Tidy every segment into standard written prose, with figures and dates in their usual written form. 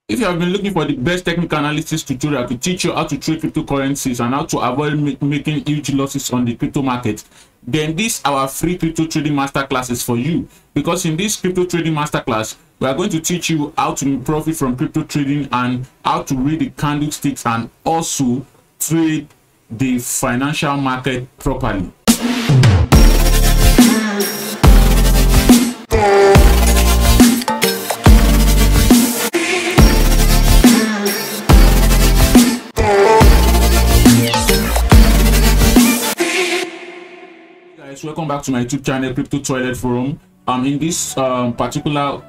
If you have been looking for the best technical analysis tutorial to teach you how to trade cryptocurrencies and how to avoid making huge losses on the crypto market, then this our free crypto trading masterclass is for you. Because in this crypto trading masterclass, we are going to teach you how to profit from crypto trading and how to read the candlesticks and also trade the financial market properly. Welcome back to my YouTube channel, Crypto Toilet Forum. In this particular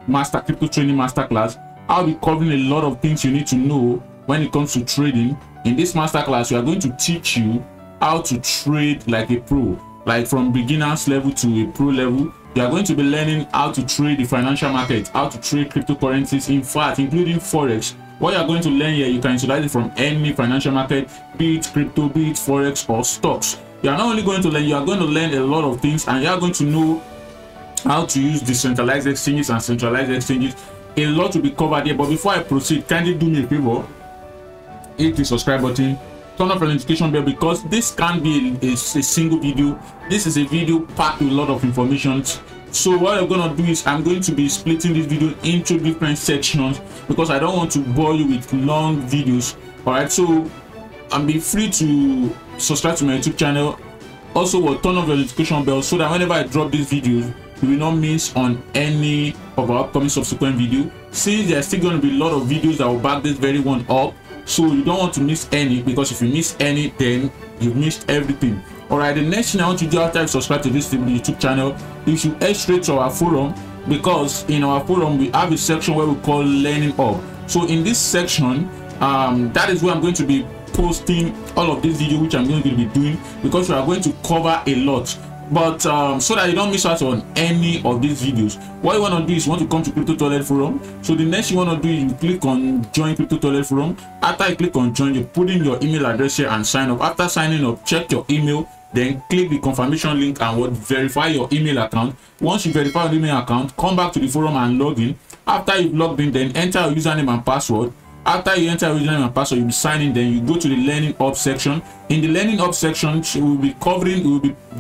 crypto training masterclass, I'll be covering a lot of things you need to know when it comes to trading. In this masterclass, we are going to teach you how to trade like a pro, like from beginners level to a pro level. You are going to be learning how to trade the financial market, how to trade cryptocurrencies, in fact, including forex. What you are going to learn here, you can utilize it from any financial market, be it crypto, be it forex or stocks. You are not only going to learn, you are going to learn a lot of things, and you are going to know how to use decentralized exchanges and centralized exchanges. A lot will be covered here, but before I proceed, kindly do me a favor, hit the subscribe button, turn off the notification bell, because this can't be a single video. This is a video packed with a lot of information. So what I'm going to do is I'm going to be splitting this video into different sections because I don't want to bore you with long videos. All right, so be free to subscribe to my YouTube channel. Also, will turn off the notification bell so that whenever I drop these videos, you will not miss on any of our upcoming subsequent video. Since there's still going to be a lot of videos that will back this very one up, so you don't want to miss any, because if you miss any, then you've missed everything. All right, the next thing I want you to do after you subscribe to this YouTube channel, you should head straight to our forum, because in our forum we have a section where we call Learning Hub. So in this section, that is where I'm going to be posting all of this video which I'm going to be doing, because we are going to cover a lot. But so that you don't miss out on any of these videos, what you want to do is you want to come to Crypto Toilet Forum. So the next you want to do is you click on join Crypto Toilet Forum. After you click on join, you put in your email address here and sign up. After signing up, check your email, then click the confirmation link and verify your email account. Once you verify your email account, come back to the forum and log in. After you've logged in, then enter your username and password. After you enter your username and password, you'll be signing. Then you go to the Learning Hub section. In the Learning Hub section, we'll be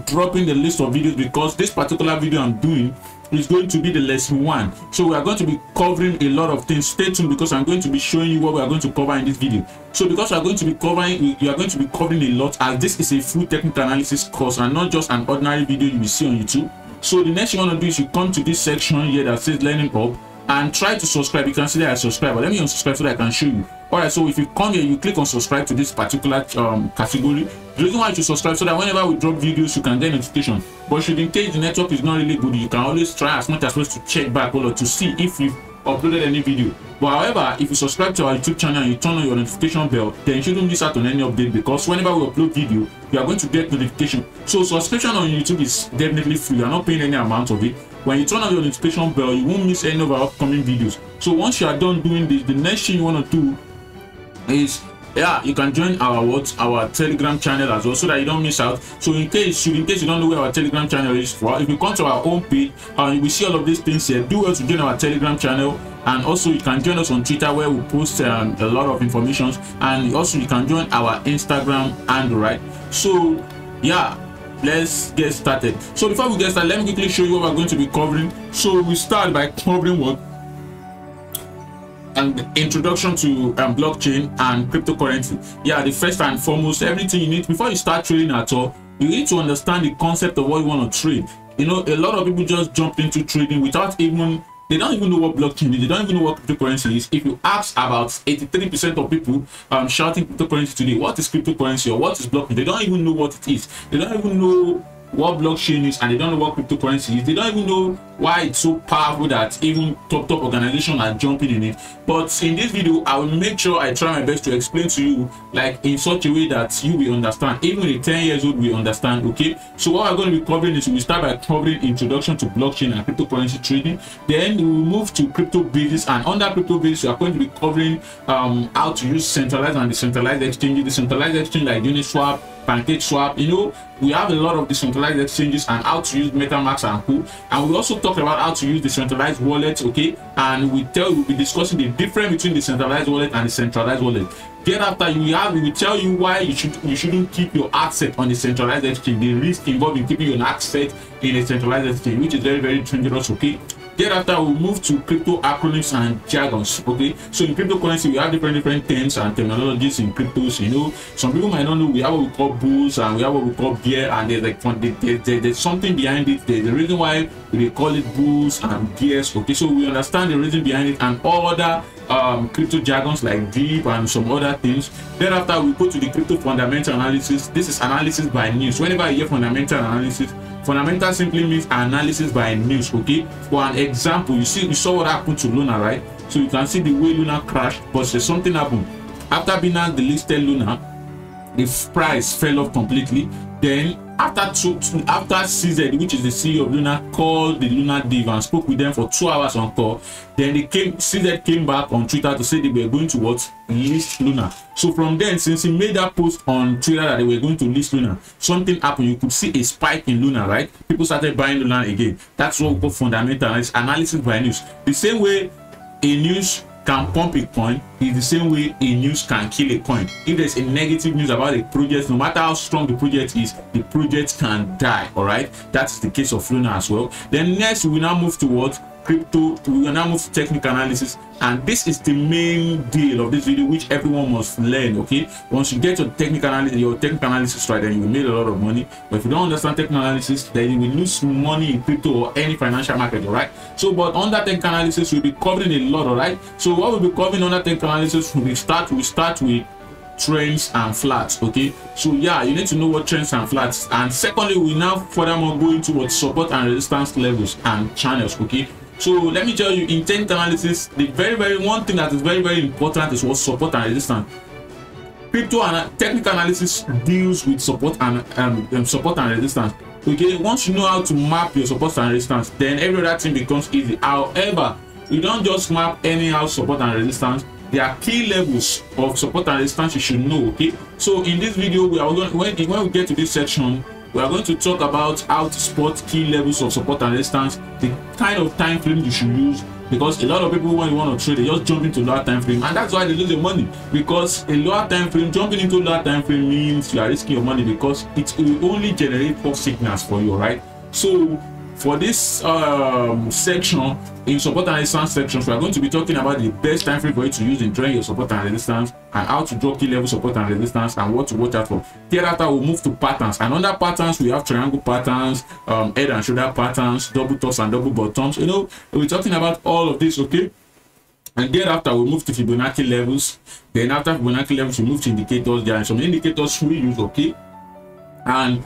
dropping the list of videos, because this particular video I'm doing is going to be the lesson 1. So we are going to be covering a lot of things. Stay tuned, because I'm going to be showing you what we are going to cover in this video. So because we are going to be covering, you are going to be covering a lot, as this is a full technical analysis course and not just an ordinary video you will see on YouTube. So the next thing you want to do is you come to this section here that says Learning Hub and try to subscribe. You can see that I subscribe, but let me unsubscribe so that I can show you. All right, so if you come here, you click on subscribe to this particular category. The reason why you should subscribe, so that whenever we drop videos, you can get notification. But should in case the network is not really good, you can always try as much as possible to check back or to see if you've uploaded any video. But however, if you subscribe to our YouTube channel and you turn on your notification bell, then you shouldn't miss out on any update, because whenever we upload video, you are going to get notification. So subscription on YouTube is definitely free. You are not paying any amount of it. When you turn on your notification bell, you won't miss any of our upcoming videos. So once you are done doing this, the next thing you want to do is, you can join our Telegram channel as well, so that you don't miss out. So in case you don't know where our Telegram channel is for, if you come to our home page, you will see all of these things here. Do well to join our Telegram channel, and also you can join us on Twitter, where we post a lot of information, and also you can join our Instagram handle, right? So yeah, let's get started. So before we get started, let me quickly show you what we're going to be covering. So we start by covering what and introduction to blockchain and cryptocurrency. Yeah, the first and foremost, everything you need before you start trading at all, you need to understand the concept of what you want to trade. You know, a lot of people just jump into trading without even, they don't even know what blockchain is, they don't even know what cryptocurrency is. If you ask about 83% of people shouting cryptocurrency today, what is cryptocurrency or what is blockchain, they don't even know what it is. They don't even know what blockchain is, and they don't know what cryptocurrency is. They don't even know why it's so powerful that even top organizations are jumping in it. But in this video, I will make sure I try my best to explain to you, like in such a way that you will understand, even a 10 years old will understand. Okay, so what we're going to be covering is, we start by covering introduction to blockchain and cryptocurrency trading. Then we will move to crypto basis, and under crypto basis we are going to be covering how to use centralized and decentralized exchanges. Decentralized exchange like Uniswap, pancakeswap, you know, we have a lot of decentralized exchanges and how to use metamask and co. And we also talked about how to use the centralized wallet, okay, and we'll be discussing the difference between the centralized wallet and the centralized wallet. Then after, we will tell you why you shouldn't keep your asset on the centralized exchange, the risk involved in keeping your asset in a centralized exchange, which is very, very dangerous, okay. Thereafter, we'll move to crypto acronyms and jargons. Okay, so in cryptocurrency, we have different terms and terminologies in cryptos. You know, some people might not know. We have what we call bulls and we have what we call bear, and there's like there's something behind it. There's the reason why we call it bulls and bears. Okay, so we understand the reason behind it and all other crypto jargons like deep and some other things. Thereafter, we go to the crypto fundamental analysis. This is analysis by news. Whenever you hear fundamental analysis, fundamental simply means analysis by news. Okay, for an example, you saw what happened to Luna, right? So you can see the way Luna crashed, but there's something happened after Binance delisted Luna. The price fell off completely. Then after CZ, which is the CEO of Luna, called the Luna Div and spoke with them for 2 hours on call. Then CZ came back on Twitter to say they were going to list Luna. So from then, since he made that post on Twitter that they were going to list Luna, something happened. You could see a spike in Luna, right? People started buying Luna again. That's what we call fundamental analysis by news. The same way a news can pump a coin is the same way a news can kill a coin. If there's a negative news about a project, no matter how strong the project is, the project can die. All right, that's the case of Luna as well. Then next, we will now move towards crypto. We will now move to technical analysis, and this is the main deal of this video, which everyone must learn. Okay, once you get your technical analysis right, then you will make a lot of money. But if you don't understand technical analysis, then you will lose money in crypto or any financial market. All right, so but under technical analysis, we'll be covering a lot. All right, so what we'll be covering under technical analysis, we start with trends and flats. Okay, so yeah, you need to know what trends and flats, and secondly, we now furthermore go into what support and resistance levels and channels. Okay, so let me tell you, in technical analysis, the very one thing that is very important is what support and resistance. Crypto and technical analysis deals with support and resistance. Okay, once you know how to map your support and resistance, then every other thing becomes easy. However, you don't just map anyhow support and resistance. There are key levels of support and resistance you should know. Okay, so in this video, we are going, when we get to this section, we are going to talk about how to spot key levels of support and resistance, the kind of time frame you should use, because a lot of people, when you want to trade, they just jump into lower time frame, and that's why they lose their money. Because a lower time frame, jumping into lower time frame means you are risking your money, because it will only generate false signals for you, right? So for this section, in support and resistance sections, we are going to be talking about the best time frame for you to use in drawing your support and resistance, and how to draw key level support and resistance, and what to watch out for. Thereafter, we'll move to patterns, and under patterns we have triangle patterns, head and shoulder patterns, double tops and double bottoms. You know, we're talking about all of this. Okay, and thereafter we'll move to Fibonacci levels. Then after Fibonacci levels, we move to indicators. There are some indicators we use. Okay, and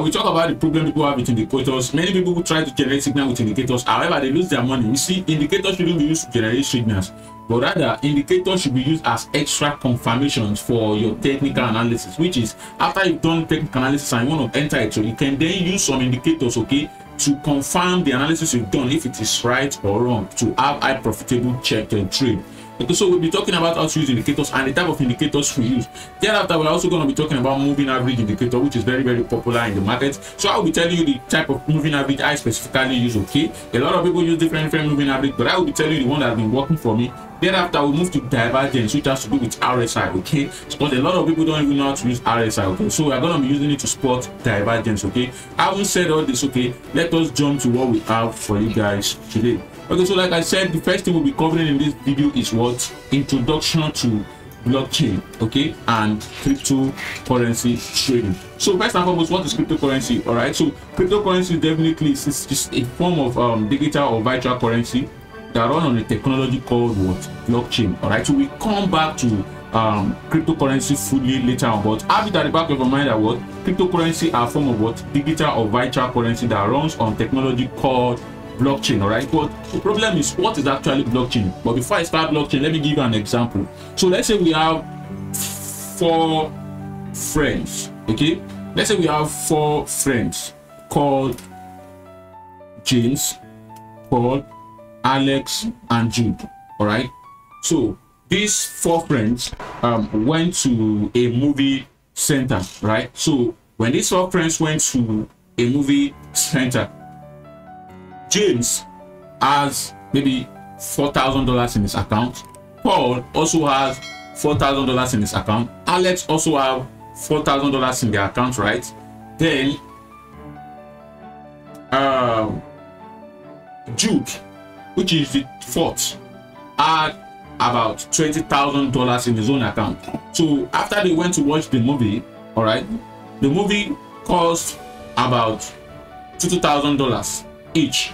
we talk about the problem people have with indicators. Many people who try to generate signal with indicators, however, they lose their money. You see, indicators shouldn't be used to generate signals, but rather indicators should be used as extra confirmations for your technical analysis, which is after you've done technical analysis and you want to enter it, so you can then use some indicators, okay, to confirm the analysis you've done, if it is right or wrong, to have high profitable trade. Okay, so we'll be talking about how to use indicators and the type of indicators we use. Thereafter, we're also going to be talking about moving average indicator, which is very popular in the market. So I'll be telling you the type of moving average I specifically use. Okay, a lot of people use different moving average, but I will be telling you the one that has been working for me. Thereafter, we'll move to divergence, which has to do with RSI. Okay, because a lot of people don't even know how to use RSI. Okay, so we're going to be using it to spot divergence. Okay, having said all this, okay, let us jump to what we have for you guys today. Okay, so like I said, the first thing we'll be covering in this video is what? Introduction to blockchain, okay, and cryptocurrency trading. So first and foremost, what is cryptocurrency? All right, so cryptocurrency definitely is just a form of digital or virtual currency that run on a technology called what? Blockchain. All right, so we come back to cryptocurrency fully later on, but have it at the back of your mind that what? Cryptocurrency are a form of what? Digital or virtual currency that runs on technology called blockchain. All right, but the problem is, what is actually blockchain? But before I start blockchain, let me give you an example. So let's say we have 4 friends. Okay, let's say we have 4 friends called James, Paul, Alex, and Jude. All right, so these 4 friends went to a movie center, right? So when these four friends went to a movie center, James has maybe $4,000 in his account. Paul also has $4,000 in his account. Alex also have $4,000 in their account, right? Then Jude, which is the fourth, had about $20,000 in his own account. So after they went to watch the movie, all right, the movie cost about $2,000 each.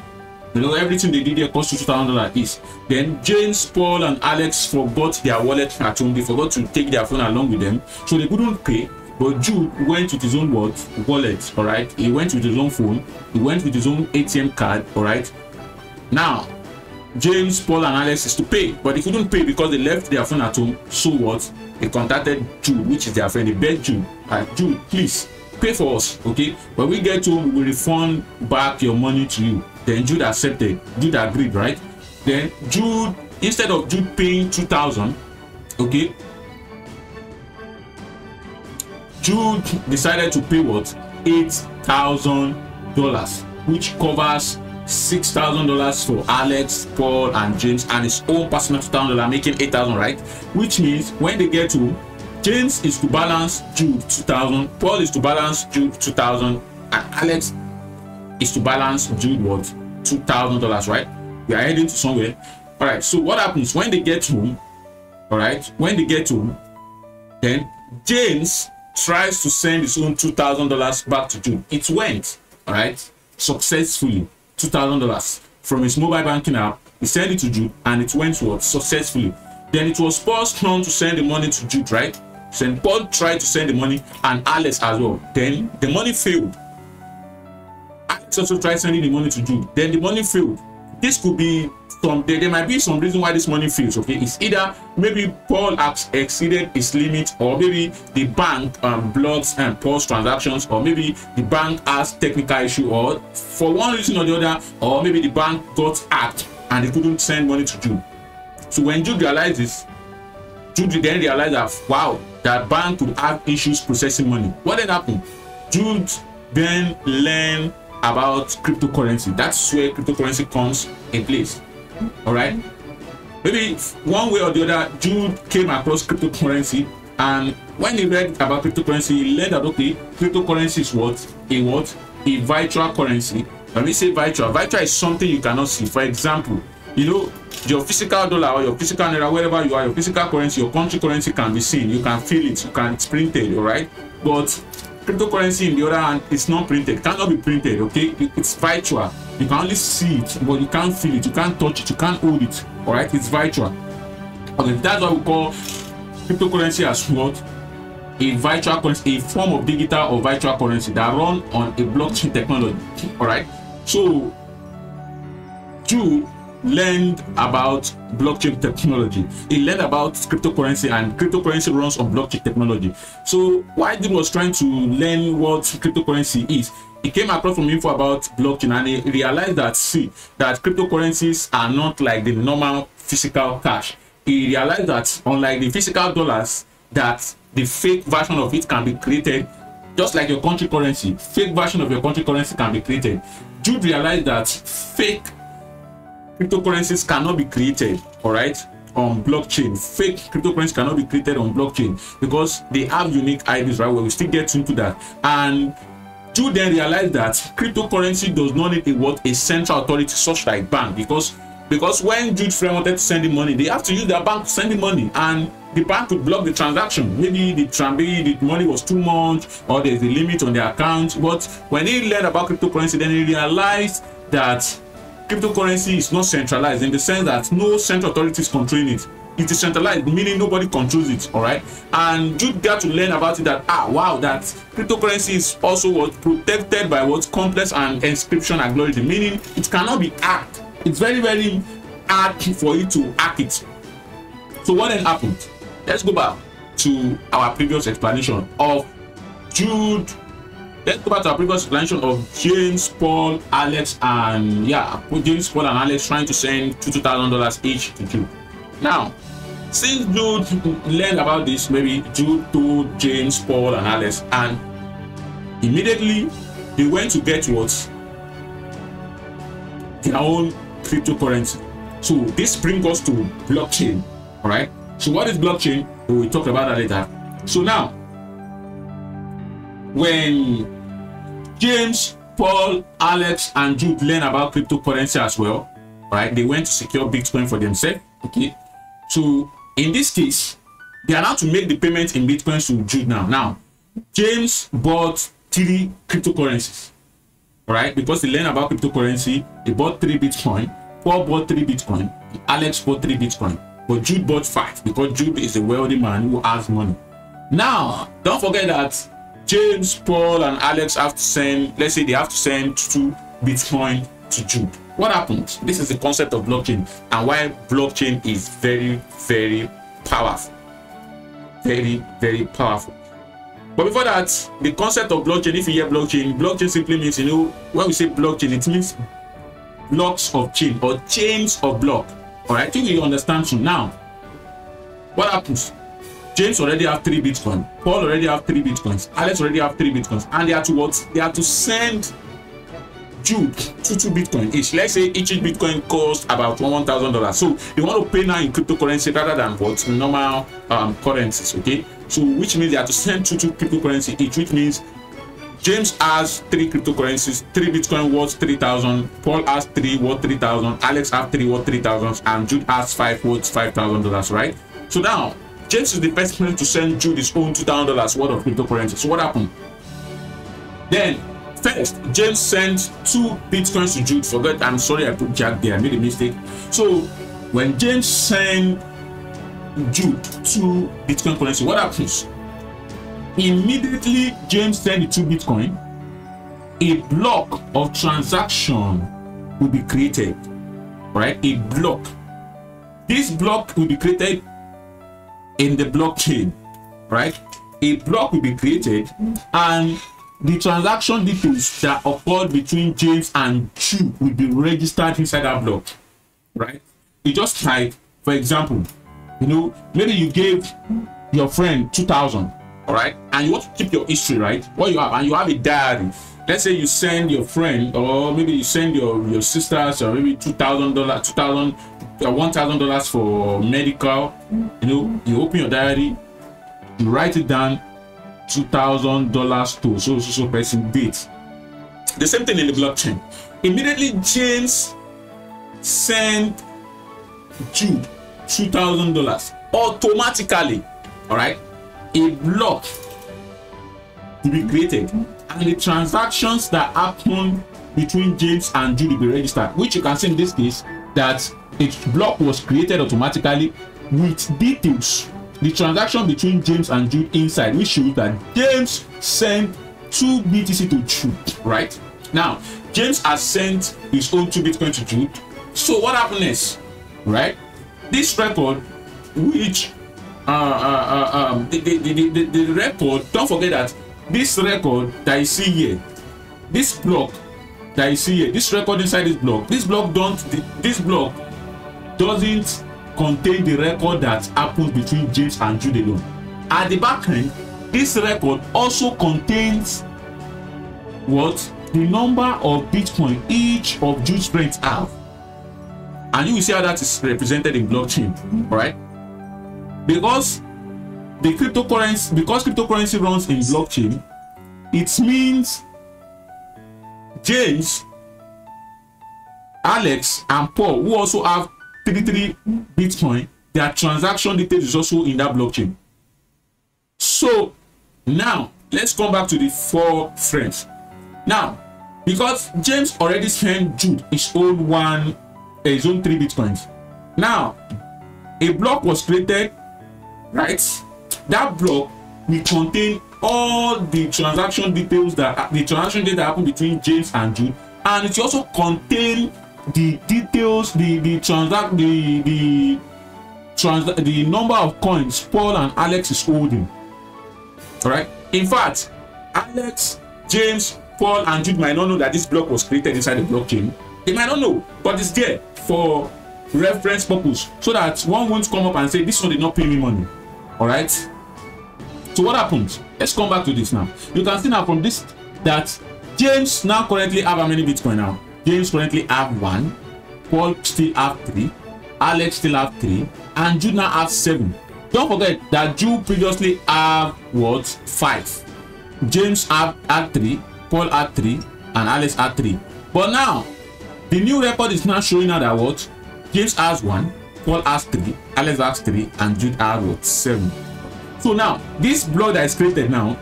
You know, everything they did there cost $2,000 each. Then James, Paul, and Alex forgot their wallet at home. They forgot to take their phone along with them, so they couldn't pay. But Jude went with his own wallet, all right. He went with his own phone. He went with his own ATM card, all right. Now, James, Paul, and Alex is to pay, but they couldn't pay because they left their phone at home. So what? They contacted Jude, which is their friend. They begged Jude, Jude, please pay for us, okay? When we get home, we will refund back your money to you. Then Jude accepted. Jude agreed, right? Then Jude, instead of Jude paying $2,000, okay, Jude decided to pay what? $8,000, which covers $6,000 for Alex, Paul, and James, and his own personal $2,000, making $8,000, right? Which means when they get home, James is to balance Jude $2,000, Paul is to balance Jude $2,000, and Alex is to balance Jude what? $2,000, right? We are heading to somewhere. All right. So what happens when they get home? All right. When they get home, then James tries to send his own $2,000 back to Jude. It went, all right, successfully. $2,000 from his mobile banking app. He sent it to Jude, and it went what? Successfully. Then it was Paul's turn to send the money to Jude, right? So Paul tried to send the money, and Alex as well. Then the money failed. Alex also tried sending the money to Jude. Then the money failed. This could be there might be some reason why this money fails. Okay, it's either maybe Paul has exceeded his limit, or maybe the bank blocks Paul's transactions, or maybe the bank has technical issue, or for one reason or the other, or maybe the bank got hacked and they couldn't send money to Jude. So when Jude realized this, Jude then realized that wow, that bank could have issues processing money. What then happened? Jude then learned about cryptocurrency. That's where cryptocurrency comes in place. All right, maybe one way or the other, Jude came across cryptocurrency, and when he read about cryptocurrency, he learned that okay, cryptocurrency is what? A virtual currency. When we say virtual is something you cannot see. For example, you know, your physical dollar or your physical naira, wherever you are, your physical currency, your country currency can be seen. You can feel it. It's printed. All right, but cryptocurrency, in the other hand, it's not printed. It cannot be printed. Okay, it's virtual. You can only see it, but you can't feel it. You can't touch it. You can't hold it. All right, it's virtual. Okay, that's what we call cryptocurrency as what? A virtual currency, a form of digital or virtual currency that run on a blockchain technology. All right. So Jude learned about blockchain technology. He learned about cryptocurrency, and cryptocurrency runs on blockchain technology. So while Jude was trying to learn what cryptocurrency is, he came across some info about blockchain, and he realized that that cryptocurrencies are not like the normal physical cash. He realized that unlike the physical dollars, that the fake version of it can be created, just like your country currency. Fake version of your country currency can be created. Jude realized that fake cryptocurrencies cannot be created, all right, on blockchain. Fake cryptocurrency cannot be created on blockchain because they have unique IDs, right? Well, we still get into that. And Jude then realized that cryptocurrency does not need a central authority such like bank, because when Jude's friend wanted to send him money, they have to use their bank to send him money, and the bank could block the transaction. Maybe the money was too much, or there's a limit on the account. But when he learned about cryptocurrency, then he realized that cryptocurrency is not centralized, in the sense that no central authority is controlling it. It is centralized, meaning nobody controls it. All right, and Jude got to learn about it, that wow, that cryptocurrency is also protected by complex and encryption algorithm, meaning it cannot be hacked. It's very, very hard for you to hack it. So what then happened? Let's go back to our previous explanation of Jude. Let's go back to our previous explanation of James, Paul, Alex, and James, Paul, and Alex trying to send $2,000 each to Jude. Now, since Jude learned about this, maybe Jude told James, Paul, and Alex, and Immediately, they went to get what? Their own cryptocurrency. So this brings us to blockchain. All right. So what is blockchain? We'll talk about that later. So now, when James, Paul, Alex, and Jude learn about cryptocurrency as well, right? They went to secure Bitcoin for themselves. Okay. So in this case, they are now to make the payment in Bitcoins to Jude now. Now, James bought 3 cryptocurrencies, right? Because they learn about cryptocurrency, they bought 3 Bitcoin. Paul bought 3 Bitcoin. Alex bought 3 Bitcoin. But Jude bought 5 because Jude is a wealthy man who has money. Now, don't forget that James, Paul, and Alex have to send, let's say they have to send 2 Bitcoin to Jude. What happens? This is the concept of blockchain and why blockchain is very, very powerful. Very, very powerful. But before that, the concept of blockchain, if you hear blockchain, blockchain simply means, you know, when we say blockchain, it means blocks of chain or chains of block. All right, I think you understand. So now, what happens? James already have 3 Bitcoin. Paul already have 3 Bitcoins. Alex already have 3 Bitcoins. And they are to what? They are to send Jude 2 Bitcoin each. Let's say each Bitcoin costs about $1,000. So they want to pay now in cryptocurrency rather than what normal currencies. Okay. So which means they have to send 2 cryptocurrency each, which means James has 3 cryptocurrencies, 3 Bitcoin worth 3,000. Paul has 3 worth 3,000. Alex has 3 worth 3,000, and Jude has 5 worth $5,000. Right. So now, James is the first person to send Jude his own $2,000 worth of cryptocurrency. So what happened? Then, first, James sent 2 Bitcoins to Jude. Forget, I'm sorry I put Jack there. I made a mistake. So, when James sent Jude 2 Bitcoin currency, what happens? Immediately, James sent the 2 Bitcoin. A block of transaction will be created. Right? A block. This block will be created in the blockchain, right? A block will be created and the transaction details that occurred between James and Jude will be registered inside that block, right? You just like, for example, you know, maybe you gave your friend 2,000, all right, and you want to keep your history, right? What you have, and you have a diary. Let's say you send your friend, or maybe you send your sisters, or maybe $2,000, $1,000 for medical. You know, you open your diary, you write it down, $2,000 to so person date. The same thing in the blockchain. Immediately James sent Jude $2,000 automatically. All right, a block to be created, and the transactions that happen between James and Jude will be registered, which you can see in this case that a block was created automatically with details, the transaction between James and Jude inside, which shows that James sent 2 BTC to Jude. Right now, James has sent his own 2 Bitcoin to Jude. So what happened is, right, this record, which the record, don't forget that this record that you see here, this block that you see here, this record inside this block doesn't contain the record that happens between James and Jude alone. At the back end, this record also contains what? The number of Bitcoin each of Jude's friends have. And you will see how that is represented in blockchain, right? Because cryptocurrency runs in blockchain, it means James, Alex, and Paul, who also have 33 Bitcoin, their transaction details is also in that blockchain. So now let's come back to the 4 friends. Now, because James already sent Jude his own 3 Bitcoins. Now, a block was created, right? That block will contain all the transaction details that happen between James and Jude, and it also contain the details, the number of coins Paul and Alex is holding. All right. In fact, Alex, James, Paul, and Jude might not know that this block was created inside the blockchain. They might not know, but it's there for reference purpose, so that one won't come up and say this one did not pay me money. All right. So what happens? Let's come back to this now. You can see now from this that James now currently have how many Bitcoin now? James currently have 1, Paul still have 3, Alex still have 3, and Jude now have 7. Don't forget that Jude previously have what? 5. James had 3, Paul had 3, and Alex had 3. But now the new record is now showing now that what? James has 1, Paul has 3, Alex has 3, and Jude has what? 7. So now this block that is created now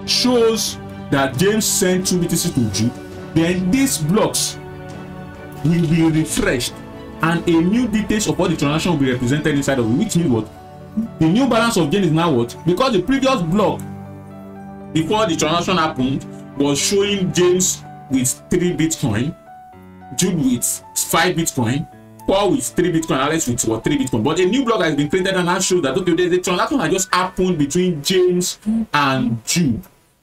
shows that James sent 2 BTC to Jude. Then these blocks will be refreshed and a new details of all the transaction will be represented inside of it, which means what? The new balance of James is now what? Because the previous block before the transaction happened was showing James with 3 Bitcoin, Jude with 5 Bitcoin, Paul with 3 Bitcoin, Alex with what? 3 Bitcoin. But a new block has been created and now shows that okay, the transaction has just happened between James and Jude.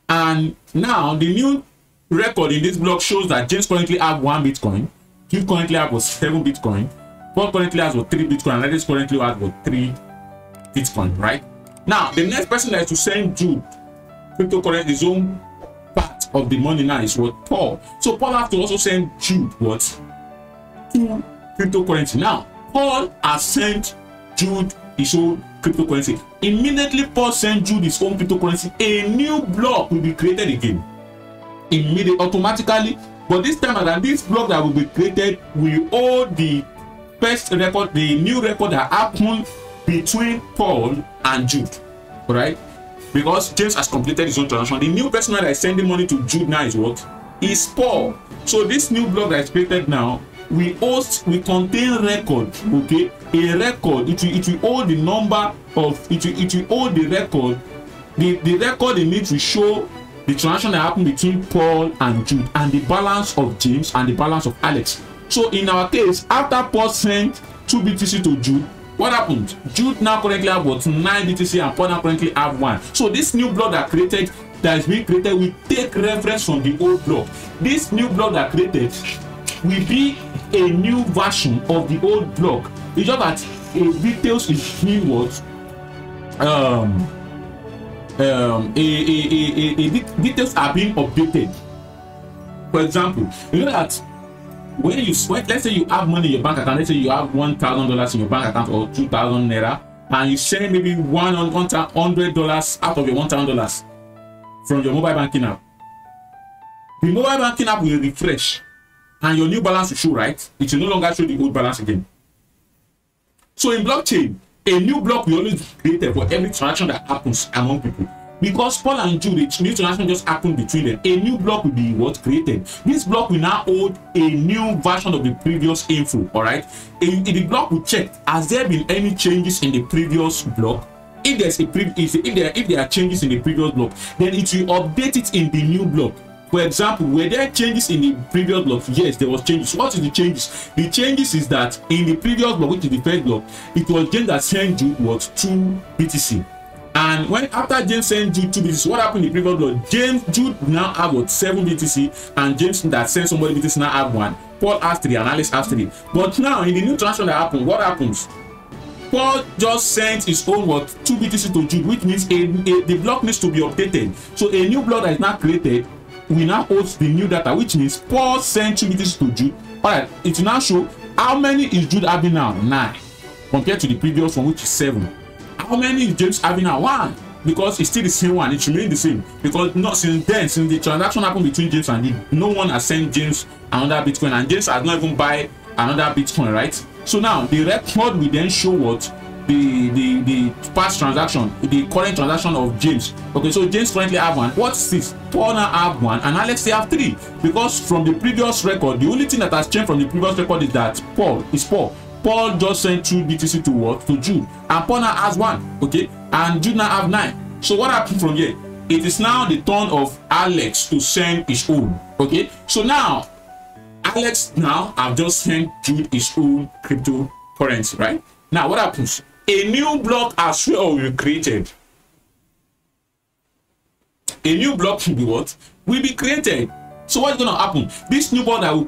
And now the new record in this block shows that James currently have 1 Bitcoin, Jude currently has 7 Bitcoin, Paul currently has 3 Bitcoin, and Alex currently has 3 Bitcoin, right? Now the next person that is to send Jude cryptocurrency, his own part of the money now is what? Paul. So Paul has to also send Jude what? 2 cryptocurrency. Now Paul has sent Jude his own cryptocurrency. Immediately Paul sent Jude his own cryptocurrency, a new block will be created again. Immediately, automatically. But this time around, this block that will be created will hold the first record, the new record that happened between Paul and Jude. Alright? Because James has completed his own transaction. The new person that is sending money to Jude now is what? Is Paul. So this new block that is created now we contain record, okay? A record, it will hold the number of it will hold the record. The record in it will show the transaction that happened between Paul and Jude and the balance of James and the balance of Alex. So in our case, after Paul sent 2 BTC to Jude, what happened? Jude now currently have what? 9 BTC and Paul now currently have 1. So this new block that is being created will take reference from the old block. This new block that created will be a new version of the old block. It's just that details is being what? Details are being updated. For example, you know that when let's say you have money in your bank account, let's say you have $1,000 in your bank account or 2,000 naira, and you send maybe $100 out of your $1,000 from your mobile banking app. The mobile banking app will refresh and your new balance will show, right? It will no longer show the old balance again. So in blockchain, a new block will always be created for every transaction that happens among people. Because Paul and Jude, the new transaction just happened between them, a new block will be what? Created. This block will now hold a new version of the previous info, all right? The block will check, has there been any changes in the previous block? If there's if there are changes in the previous block, then it will update it in the new block. For example, were there changes in the previous block? Yes, there was changes. What is the changes? The changes is that in the previous block, which is the first block, it was James that sent Jude was 2 BTC. And when after James sent Jude 2 BTC, what happened in the previous block? Jude now have what? 7 BTC, and James that sent somebody BTC now have 1. Paul has 3 and Alex has 3. But now in the new transaction that happened, what happens? Paul just sent his own what? 2 BTC to Jude, which means the block needs to be updated. So a new block that is now created we now hold the new data, which means Paul sent 2 BTC to Jude. Alright, it will now show how many is Jude having now? 9, compared to the previous one, which is 7. How many is James having now? 1, because it's still the same one. It remains the same because not since the transaction happened between James and Jude, no one has sent James another Bitcoin, and James has not even buy another Bitcoin, right? So now the record will then show what? The past transaction, the current transaction of James. Okay, so James currently have 1. What's this? Paul now have 1 and Alex they have 3, because from the previous record, the only thing that has changed from the previous record is that Paul just sent 2 BTC to what? To Jude, and Paul now has 1. Okay, and Jude now have 9. So what happened from here? It is now the turn of Alex to send his own. Okay, so now Alex now have just sent Jude his own cryptocurrency, right? Now what happens? A new block as well will be created. A new block will be what? Will be created. So what's going to happen? This new block that will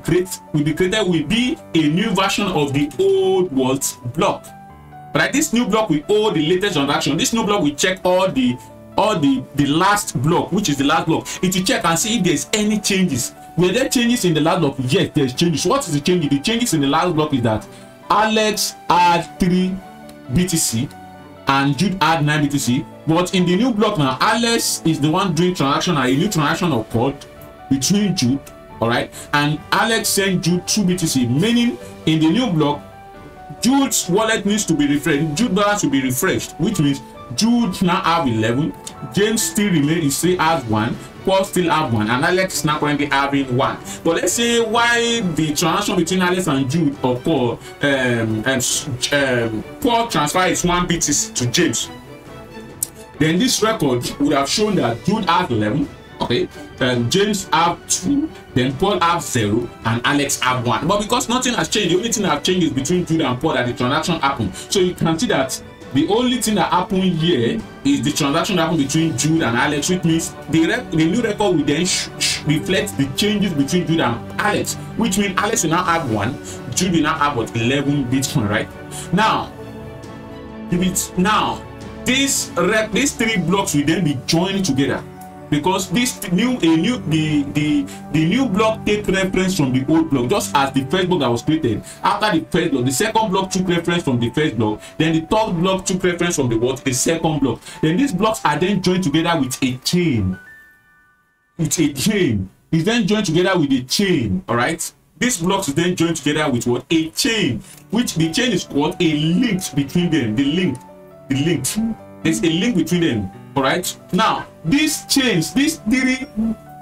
be created will be a new version of the old what? Block. Right? This new block will hold the latest transaction. This new block will check all the or the last block, which is the last block, it will check and see if there's any changes. Were there changes in the last block? Yes, there's changes. What is the change? The changes in the last block is that Alex had 3 BTC and Jude had 9 BTC. But in the new block now, Alex is the one doing transaction, and a new transaction occurred between Jude, all right, and Alex sent Jude 2 BTC, meaning in the new block, Jude's wallet needs to be refreshed. Jude balance will be refreshed, which means Jude now have 11, James still has 1, Paul still have 1, and Alex is now currently having 1. But let's say why the transaction between Alex and Jude or Paul, Paul transfers 1 BTC to James. Then this record would have shown that Jude has 11, okay, James have 2, then Paul have 0, and Alex have 1. But because nothing has changed, the only thing that has changed is between Jude and Paul that the transaction happened. So you can see that the only thing that happened here is the transaction that happened between Jude and Alex, which means the new record will then reflect the changes between Jude and Alex, which means Alex will now have 1, Jude will now have what, 11 Bitcoin, right? Now, these 3 blocks will then be joined together, because the new block take reference from the old block, just as the first block that was created. After the first block, the second block took reference from the first block, then the third block took reference from the second block. Then these blocks are then joined together with a chain. It's then joined together with a chain, all right? These blocks is then joined together with what? A chain, which the chain is called a link between them. The link. There's a link between them. All right. Now, these chains, these 3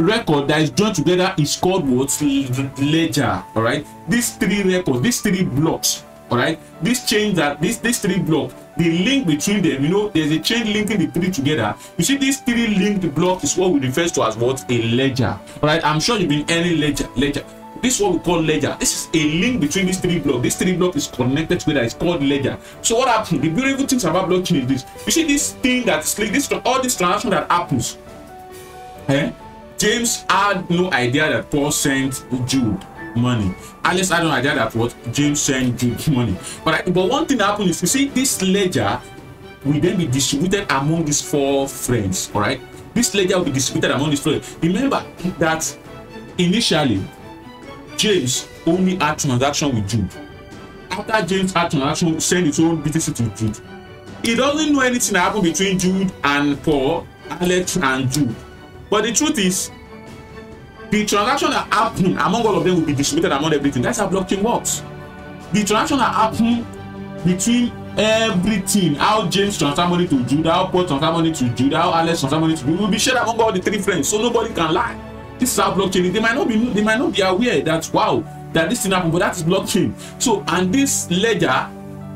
records that is joined together is called what? Ledger. All right. These 3 records, these 3 blocks. All right. These chains that these 3 blocks, the link between them. You know, there's a chain linking the 3 together. You see, these 3 linked blocks is what we refer to as what? A ledger. All right. I'm sure you've been any ledger. This is what we call ledger. This is a link between these 3 blocks. This 3 blocks is connected together. It's called ledger. So what happens? The beautiful things about blockchain is this. You see this thing that's like all this transaction that happens. James had no idea that Paul sent Jude money. Alex had no idea that what James sent Jude money. But one thing that happens is, you see, this ledger will then be distributed among these 4 friends. All right. This ledger will be distributed among these friends. Remember that initially, James only had transaction with Jude. After James had transaction, send his own BTC to Jude. He doesn't know anything that happened between Jude and Paul, Alex and Jude. But the truth is, the transaction that happened among all of them will be distributed among everything. That's how blockchain works. The transaction that happened between everything, how James transfer money to Jude, how Paul transfer money to Jude, how Alex transfer money to Jude, will be shared among all the 3 friends, so nobody can lie. This is how blockchain is. They might not be aware that that this thing happened, but that is blockchain. So, and this ledger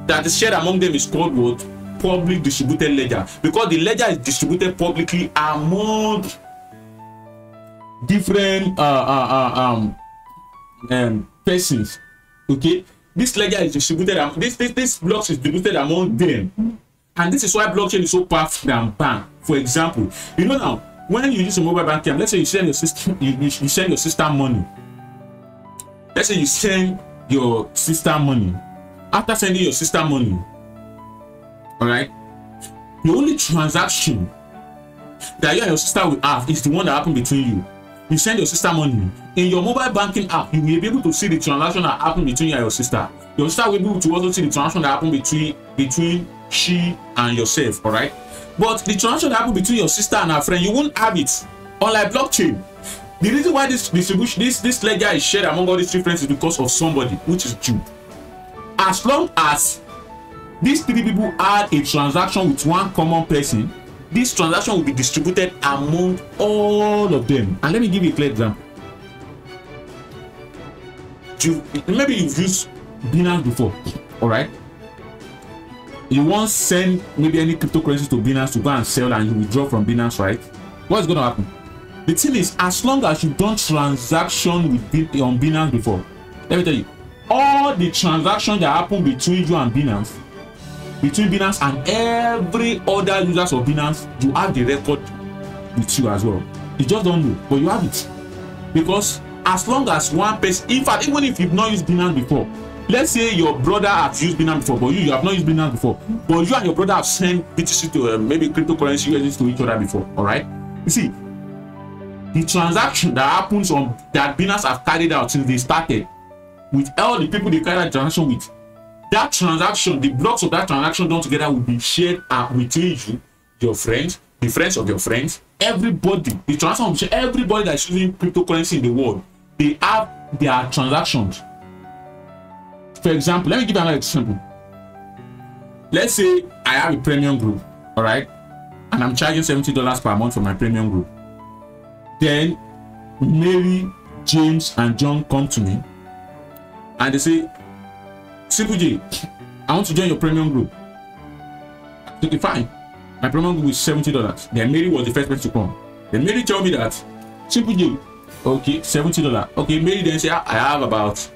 that is shared among them is called what? Public distributed ledger, because the ledger is distributed publicly among different persons. Okay, this ledger is distributed. This blocks is distributed among them, and this is why blockchain is so powerful than bank. For example, you know now, when you use a mobile banking, let's say you send your sister, you send your sister money. Let's say you send your sister money. After sending your sister money, all right, the only transaction that you and your sister will have is the one that happened between you. You send your sister money. In your mobile banking app, you will be able to see the transaction that happened between you and your sister. Your sister will be able to also see the transaction that happened between she and yourself, all right? But the transaction that happened between your sister and her friend, you won't have it. Unlike blockchain, the reason why this distribution, this ledger is shared among all these 3 friends is because of somebody, which is Jude. As long as these 3 people had a transaction with one common person, this transaction will be distributed among all of them. And let me give you a clear example. Maybe you've used Binance before, all right? You once send maybe any cryptocurrency to Binance to go and sell, and you withdraw from Binance, right? What's going to happen? The thing is, as long as you've done transaction on Binance before, let me tell you, all the transactions that happen between you and Binance, between Binance and every other users of Binance, you have the record with you as well. You just don't know, but you have it. Because as long as one person, in fact, even if you've not used Binance before, let's say your brother has used Binance before, but you have not used Binance before, but you and your brother have sent BTC to maybe cryptocurrency USDT to each other before. All right, you see, the transaction that happens on that Binance have carried out since they started, with all the people they carried out transaction with, that transaction, the blocks of that transaction done together will be shared between you, your friends, the friends of your friends, everybody. The transaction will be shared. Everybody that is using cryptocurrency in the world, they have their transactions. For example, let me give you another example. Let's say I have a premium group, all right, and I'm charging $70 per month for my premium group. Then Mary, James, and John come to me and they say, Simple J, I want to join your premium group. Okay, fine. My premium group is $70. Then Mary was the first person to come. Then Mary told me that, Simple J, okay, $70. Okay, Mary then say, I have about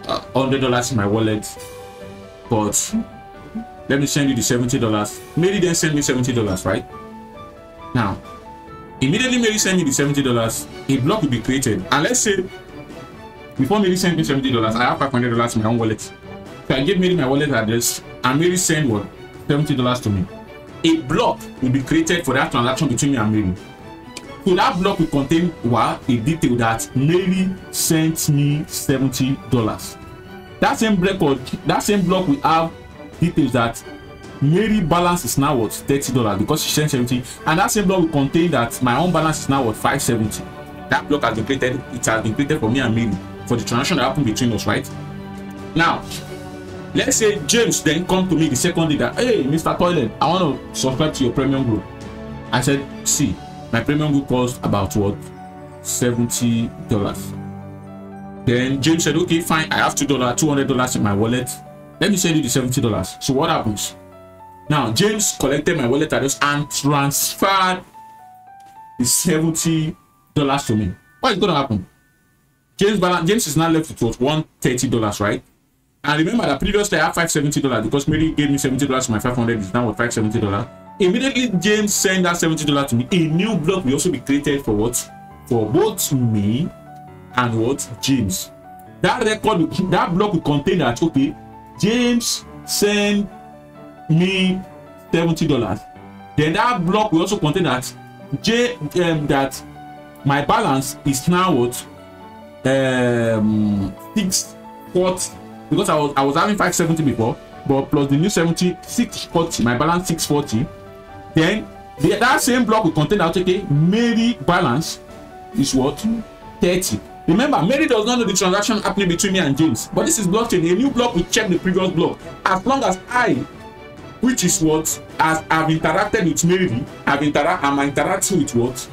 $100 in my wallet, but let me send you the $70. Mary then sent me $70, right? Now, immediately Mary sent me the $70, a block will be created. And let's say, before Mary sent me $70, I have $500 in my own wallet. So I gave Mary my wallet address, and Mary sent what? $70 to me. A block will be created for that transaction between me and Mary. So that block will contain a detail that Mary sent me $70. That same block will have details that Mary balance is now what? $30 because she sent 70, and that same block will contain that my own balance is now what? $570. That block has been created. It has been created for me and Mary for the transaction that happened between us, right? Now, let's say James then come to me the second day that, hey, Mr. Toilet, I want to subscribe to your premium group. I said, see, my premium group cost about what? $70. Then James said, okay, fine, I have $200 in my wallet. Let me send you the $70. So what happens? Now, James collected my wallet address and transferred the $70 to me. What is going to happen? James is now left with what? $130, right? And remember that previously I had $570 because Mary gave me $70 to my $500 is now what? $570. Immediately James sent that $70 to me. A new block will also be created for what? For both me and what? James. That block will contain that, okay, James sent me $70. Then that block will also contain that that my balance is now what? 640, because I was having 570 before, but plus the new 70, 640, my balance 640. Then that same block will contain that, okay, Mary balance is what? 30. Remember, Mary does not know the transaction happening between me and James, but this is blockchain. A new block will check the previous block. As long as I, which is what, as I've interacted with Mary, I'm interacting with what?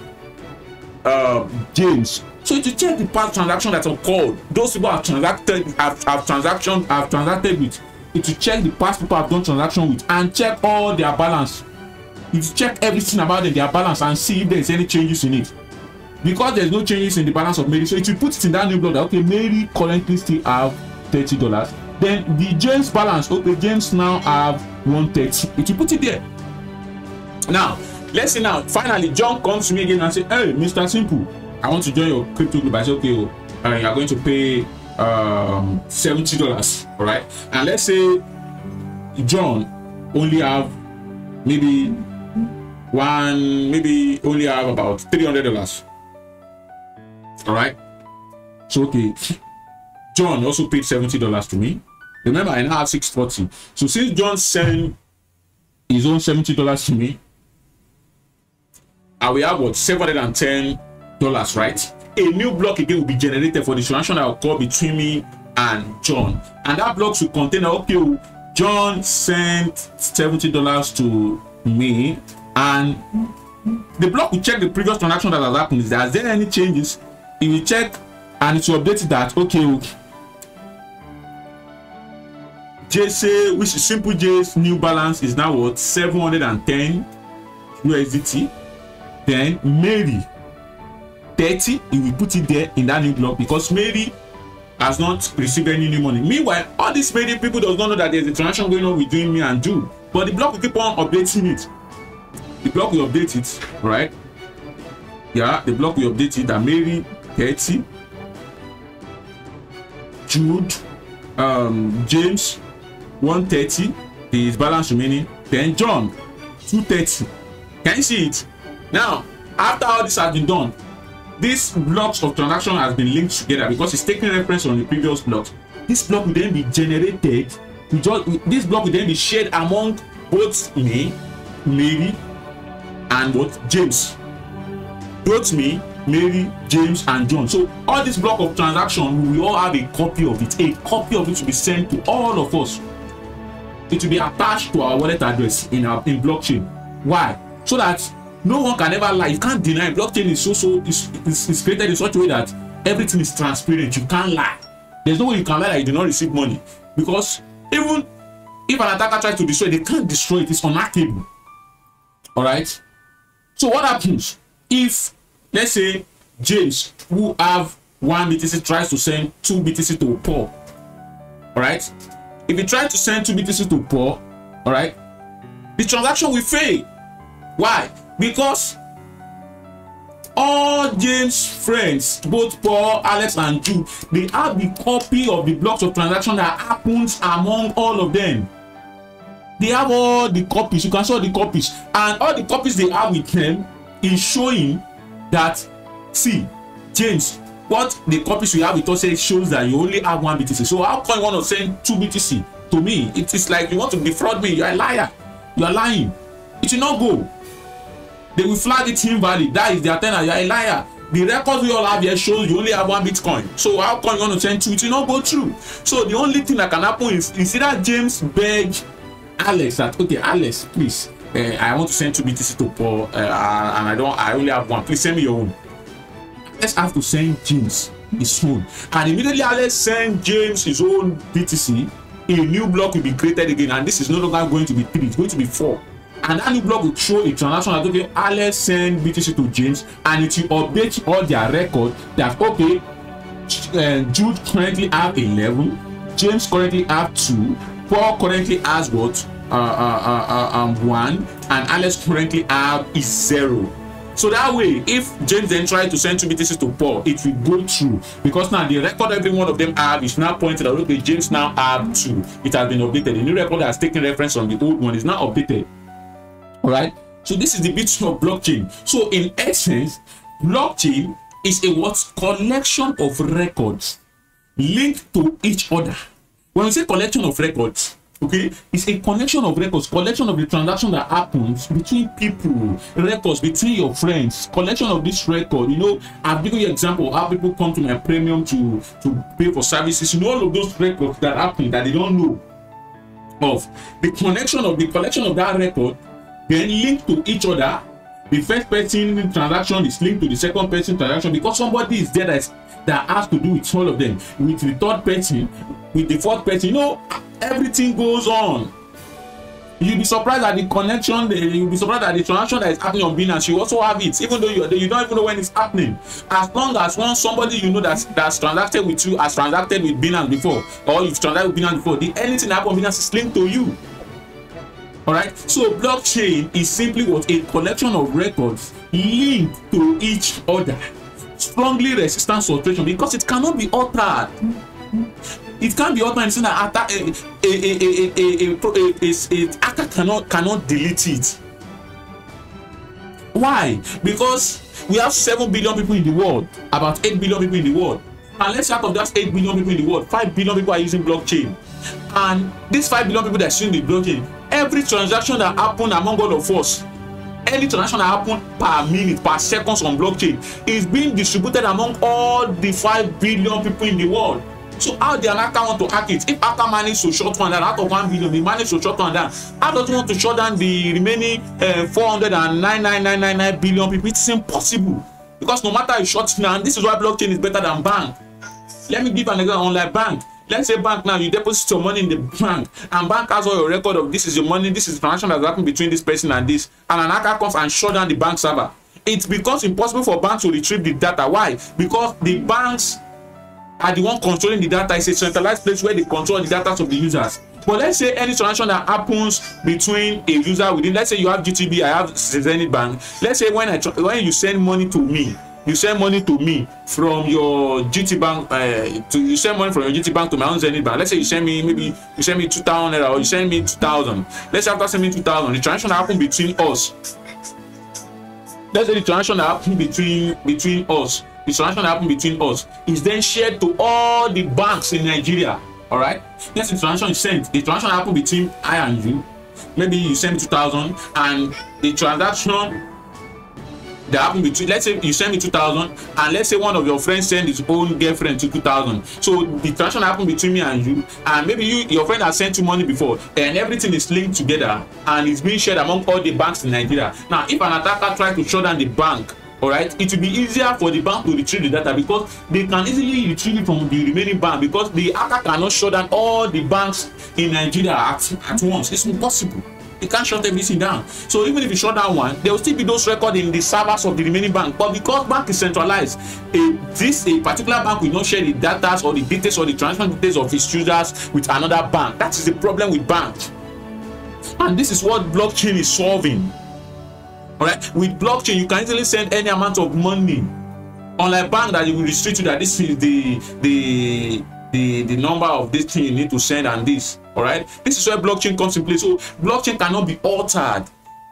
James. So to check the past transaction that occurred, those people have transacted, have transacted with, it to check the past people have done transaction with and check all their balance. It check everything about them, their balance, and see if there's any changes in it. Because there's no changes in the balance of Mary, so it will put it in that new block that, okay, Mary currently still have $30. Then the James balance, okay, James now have 130. It will put it there. Now, let's see now, finally, John comes to me again and say, hey, Mr. Simple, I want to join your crypto group. I say, okay, you are going to pay $70, all right? And let's say John only have maybe only have about $300, all right? So, okay, John also paid $70 to me. Remember, I now have 640. So since John sent his own $70 to me, I will have what? $710, right? A new block again will be generated for the transaction that will occur between me and John, and that block should contain, okay, John sent $70 to me, and the block will check the previous transaction that has happened. Is there any changes? It will check and it will update that, okay, JC, which is Simple J's new balance is now what? 710 USDT. Then Mary 30, it will put it there in that new block because Mary has not received any new money. Meanwhile, all these Mary people does not know that there's a transaction going on between me and Jude, but the block will keep on updating it. The block will update it, right? Yeah, the block will update it that Mary 30, Jude James 130, his balance remaining, then John 230. Can you see it? Now, after all this has been done, these blocks of transaction has been linked together because it's taking reference on the previous blocks. This block will then be generated. This block will then be shared among both me, Mary, and what James. Both me, Mary, James, and John. So all this block of transaction, we all have a copy of it. A copy of it will be sent to all of us. It will be attached to our wallet address in blockchain. Why? So that no one can ever lie. You can't deny. Blockchain is created in such a way that everything is transparent. You can't lie. There's no way you can lie that you did not receive money, because even if an attacker tries to destroy it, they can't destroy it. It's unhackable. All right. So what happens if, let's say, James, who have 1 BTC, tries to send 2 BTC to Paul? All right. If he tries to send 2 BTC to Paul, all right, the transaction will fail. Why? Because all James' friends, both Paul, Alex, and Jude, they have the copy of the blocks of transaction that happens among all of them. They have all the copies. You can see all the copies, and all the copies they have with them is showing that, see, James, what the copies we have with us shows that you only have 1 BTC. So how come you want to send 2 BTC to me? It is like you want to defraud me. You are a liar. You are lying. It will not go. They will flag it invalid. That is their tenor. You are a liar. The records we all have here shows you only have 1 Bitcoin. So how come you want to send 2? It will not go through. So the only thing that can happen is either James beg Alex that, okay, Alex, please, I want to send 2 BTC to Paul, and I only have 1. Please send me your own. Let's have to send James his own, and immediately Alex send James his own BTC. A new block will be created again, and this is no longer going to be 3, it's going to be 4. And that new block will show a transaction that, okay, Alex send BTC to James, and it will update all their record that, okay, Jude currently have 11, James currently have 2, Paul currently has what, 1, and Alex currently have is 0. So that way, if James then tries to send 2 BTC to Paul, it will go through, because now the record every one of them have is now pointed out, okay, James now have 2. It has been updated. The new record has taken reference on the old one is now updated. All right. So this is the bit of blockchain. So in essence, blockchain is a what? Collection of records linked to each other. When we say collection of records, okay, it's a connection of records, collection of the transaction that happens between people, records between your friends, collection of this record. You know, I've given you an example how people come to my premium to pay for services. You know, all of those records that happen that they don't know of. The collection of that record then linked to each other. The first person transaction is linked to the second person transaction, because somebody is there that has to do with all of them. With the third person, with the fourth person, you know, everything goes on. You'll be surprised at the connection. You'll be surprised at the transaction that is happening on Binance. You also have it, even though you don't even know when it's happening. As long as somebody you know that's transacted with you has transacted with Binance before, or you've transacted with Binance before, anything that happens on Binance is linked to you. All right. So blockchain is simply what? A collection of records linked to each other. Strongly resistant to alteration, because it cannot be altered. It can't be altered. It's that hacker cannot delete it. Why? Because we have 7 billion people in the world, about 8 billion people in the world, and let's say out of that 8 billion people in the world, 5 billion people are using blockchain. And these 5 billion people that are using the blockchain, every transaction that happens among all of us, any transaction that happens per minute, per seconds on blockchain, is being distributed among all the 5 billion people in the world. So how the hacker want to hack it? If hacker managed to shut one down out of 1 billion, they managed to shut one down, how does he want to shut down the remaining 409,999 billion people? It's impossible, because no matter how you shut down, this is why blockchain is better than bank. Let me give an example. Online bank. Let's say bank now, you deposit your money in the bank, and bank has all your record of this is your money, this is the transaction that's happened between this person and this, and an hacker comes and shut down the bank server. It becomes impossible for banks to retrieve the data. Why? Because the banks are the one controlling the data. It's a centralized place where they control the data of the users. But let's say any transaction that happens between a user within, let's say you have GTB, I have Zenith Bank. Let's say when you send money to me, you send money to me from your GT bank, you send money from your GT bank to my own Zenith bank. Let's say you send me, maybe you send me 2,000 or you send me 2,000. Let's say after sending 2,000, the transaction happen between us. Let's say the transaction happen between us. The transaction happen between us is then shared to all the banks in Nigeria. All right. Yes, the transaction is sent. The transaction happen between I and you. Maybe you send me 2,000, and the transaction that happen between, let's say you send me 2,000, and let's say one of your friends send his own girlfriend to 2,000. So the transaction happen between me and you, and maybe your friend has sent you money before, and everything is linked together and it's being shared among all the banks in Nigeria. Now, if an attacker tries to shut down the bank, all right, it will be easier for the bank to retrieve the data, because they can easily retrieve it from the remaining bank, because the hacker cannot shut down all the banks in Nigeria at once. It's impossible. They can't shut everything down. So even if you shut down one, there will still be those records in the servers of the remaining bank. But because bank is centralized, a particular bank will not share the data or the details or the transaction details of its users with another bank. That is the problem with bank. And this is what blockchain is solving. All right, with blockchain, you can easily send any amount of money. Unlike bank that you will restrict you that this is the number of this thing you need to send and this. All right, this is where blockchain comes in place. So blockchain cannot be altered.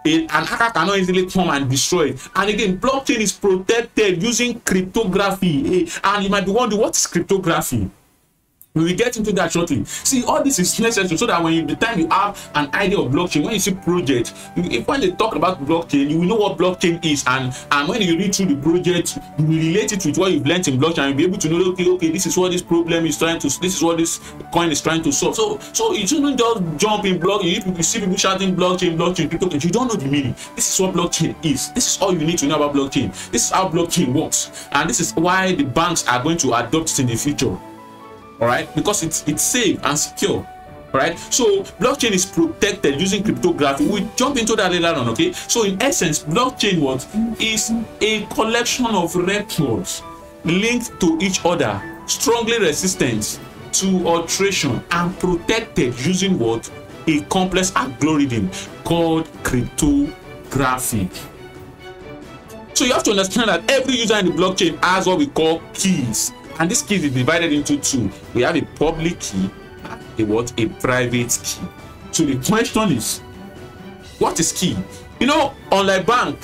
An hacker cannot easily come and destroy it. And again, blockchain is protected using cryptography. And you might be wondering, what is cryptography? We will get into that shortly. See, all this is necessary so that when the time you have an idea of blockchain, when you see project, when they talk about blockchain, you will know what blockchain is, and when you read through the project, you will relate it with what you've learned in blockchain, and you'll be able to know, okay, this is what this problem is trying to, this is what this coin is trying to solve. So you shouldn't just jump in blockchain. You see people shouting blockchain, cryptocurrency. You don't know the meaning. This is what blockchain is. This is all you need to know about blockchain. This is how blockchain works, and this is why the banks are going to adopt it in the future. All right, because it's safe and secure. All right, so blockchain is protected using cryptography. We'll jump into that later on. Okay, so in essence, blockchain is a collection of records linked to each other, strongly resistant to alteration, and protected using a complex algorithm called cryptography. So you have to understand that every user in the blockchain has what we call keys. And this key is divided into two. We have a public key and a private key. So the question is, what is key? You know, unlike bank,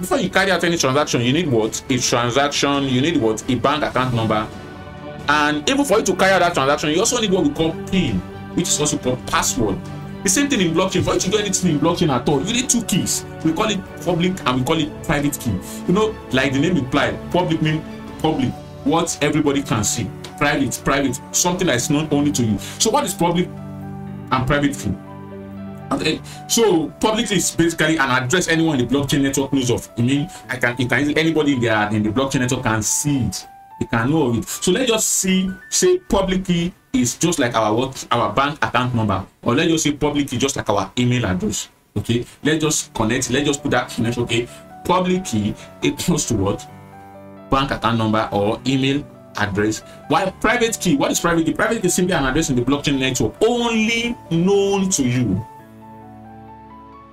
before you carry out any transaction, you need a transaction, you need a bank account number. And even for you to carry out that transaction, you also need what we call PIN, which is also called password. The same thing in blockchain. For you to do anything in blockchain at all, you need two keys. We call it public and we call it private key. You know, like the name implies, public means public, what everybody can see. Private, something that is known only to you. So what is public and private key? Okay, so public is basically an address anyone in the blockchain network knows of. I mean, anybody in the blockchain network can see it. They can know of it. So let's just say public key is just like our bank account number, or let's just say public key just like our email address. Okay, let's just connect. Let's just put that connection. Okay, public key equals to what? Bank account number or email address. While private key, what is private key? Private key is simply an address in the blockchain network only known to you.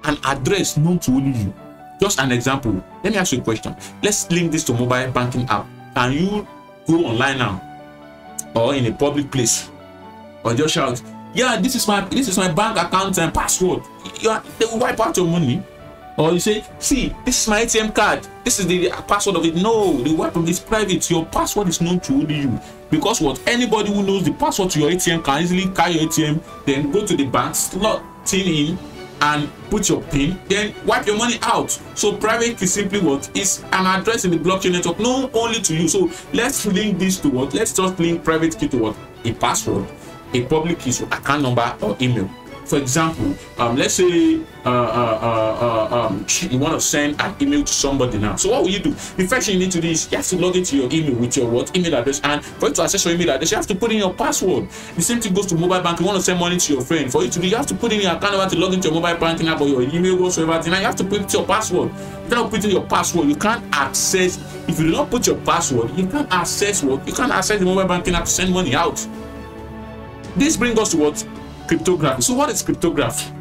An address known to only you. Just an example. Let me ask you a question. Let's link this to mobile banking app. Can you go online now or in a public place or just shout, yeah, this is my bank account and password? They will wipe out your money. Or you say, see, this is my ATM card. This is the password of it. No, the weapon is private. Your password is known to only you. Because anybody who knows the password to your ATM can easily carry your ATM, then go to the bank, slot it in, and put your PIN, then wipe your money out. So private is simply is an address in the blockchain network known only to you. So let's link this to Let's just link private key to a password, a public key, so account number or email. For example, let's say you want to send an email to somebody now. So what will you do? The first thing you need to do is you have to log into your email with your email address, and for you to access your email address, you have to put in your password. The same thing goes to mobile banking. You want to send money to your friend. For you to do, you have to put in your account number to log into your mobile banking app or your email whatsoever. And you have to put your password. If you don't put in your password, you can't access. If you do not put your password, you can't access You can't access the mobile banking app to send money out. This brings us to cryptography. So what is cryptography?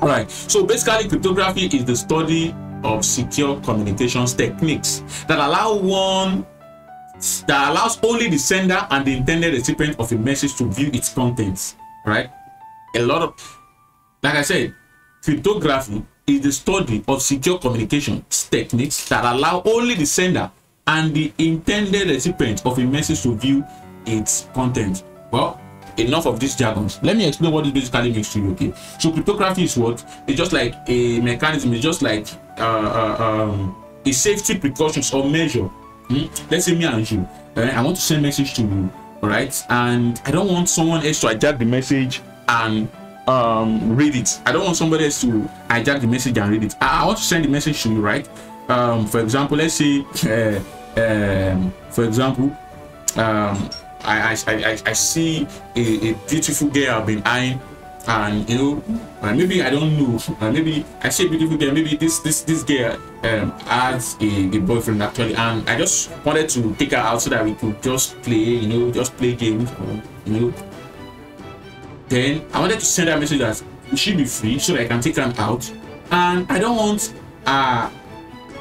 All right, so basically cryptography is the study of secure communications techniques that allows only the sender and the intended recipient of a message to view its contents, right? A lot of, like I said, cryptography is the study of secure communications techniques that allow only the sender and the intended recipient of a message to view its content. Well, enough of these jargons. Let me explain what this basically means to you. Okay, so cryptography is what? It's just like a mechanism. It's just like a safety precautions or measure. Let's say me and you, I want to send a message to you, all right, and I don't want someone else to hijack the message and read it. I don't want somebody else to hijack the message and read it. I want to send the message to you, right? For example, let's say for example, I see a beautiful girl I've been eyeing, and you know, maybe I don't know, maybe I see a beautiful girl, maybe this girl has a boyfriend actually, and I just wanted to take her out so that we could just play, you know, just play games, you know. Then I wanted to send her a message that she be free so that I can take her out, and I don't want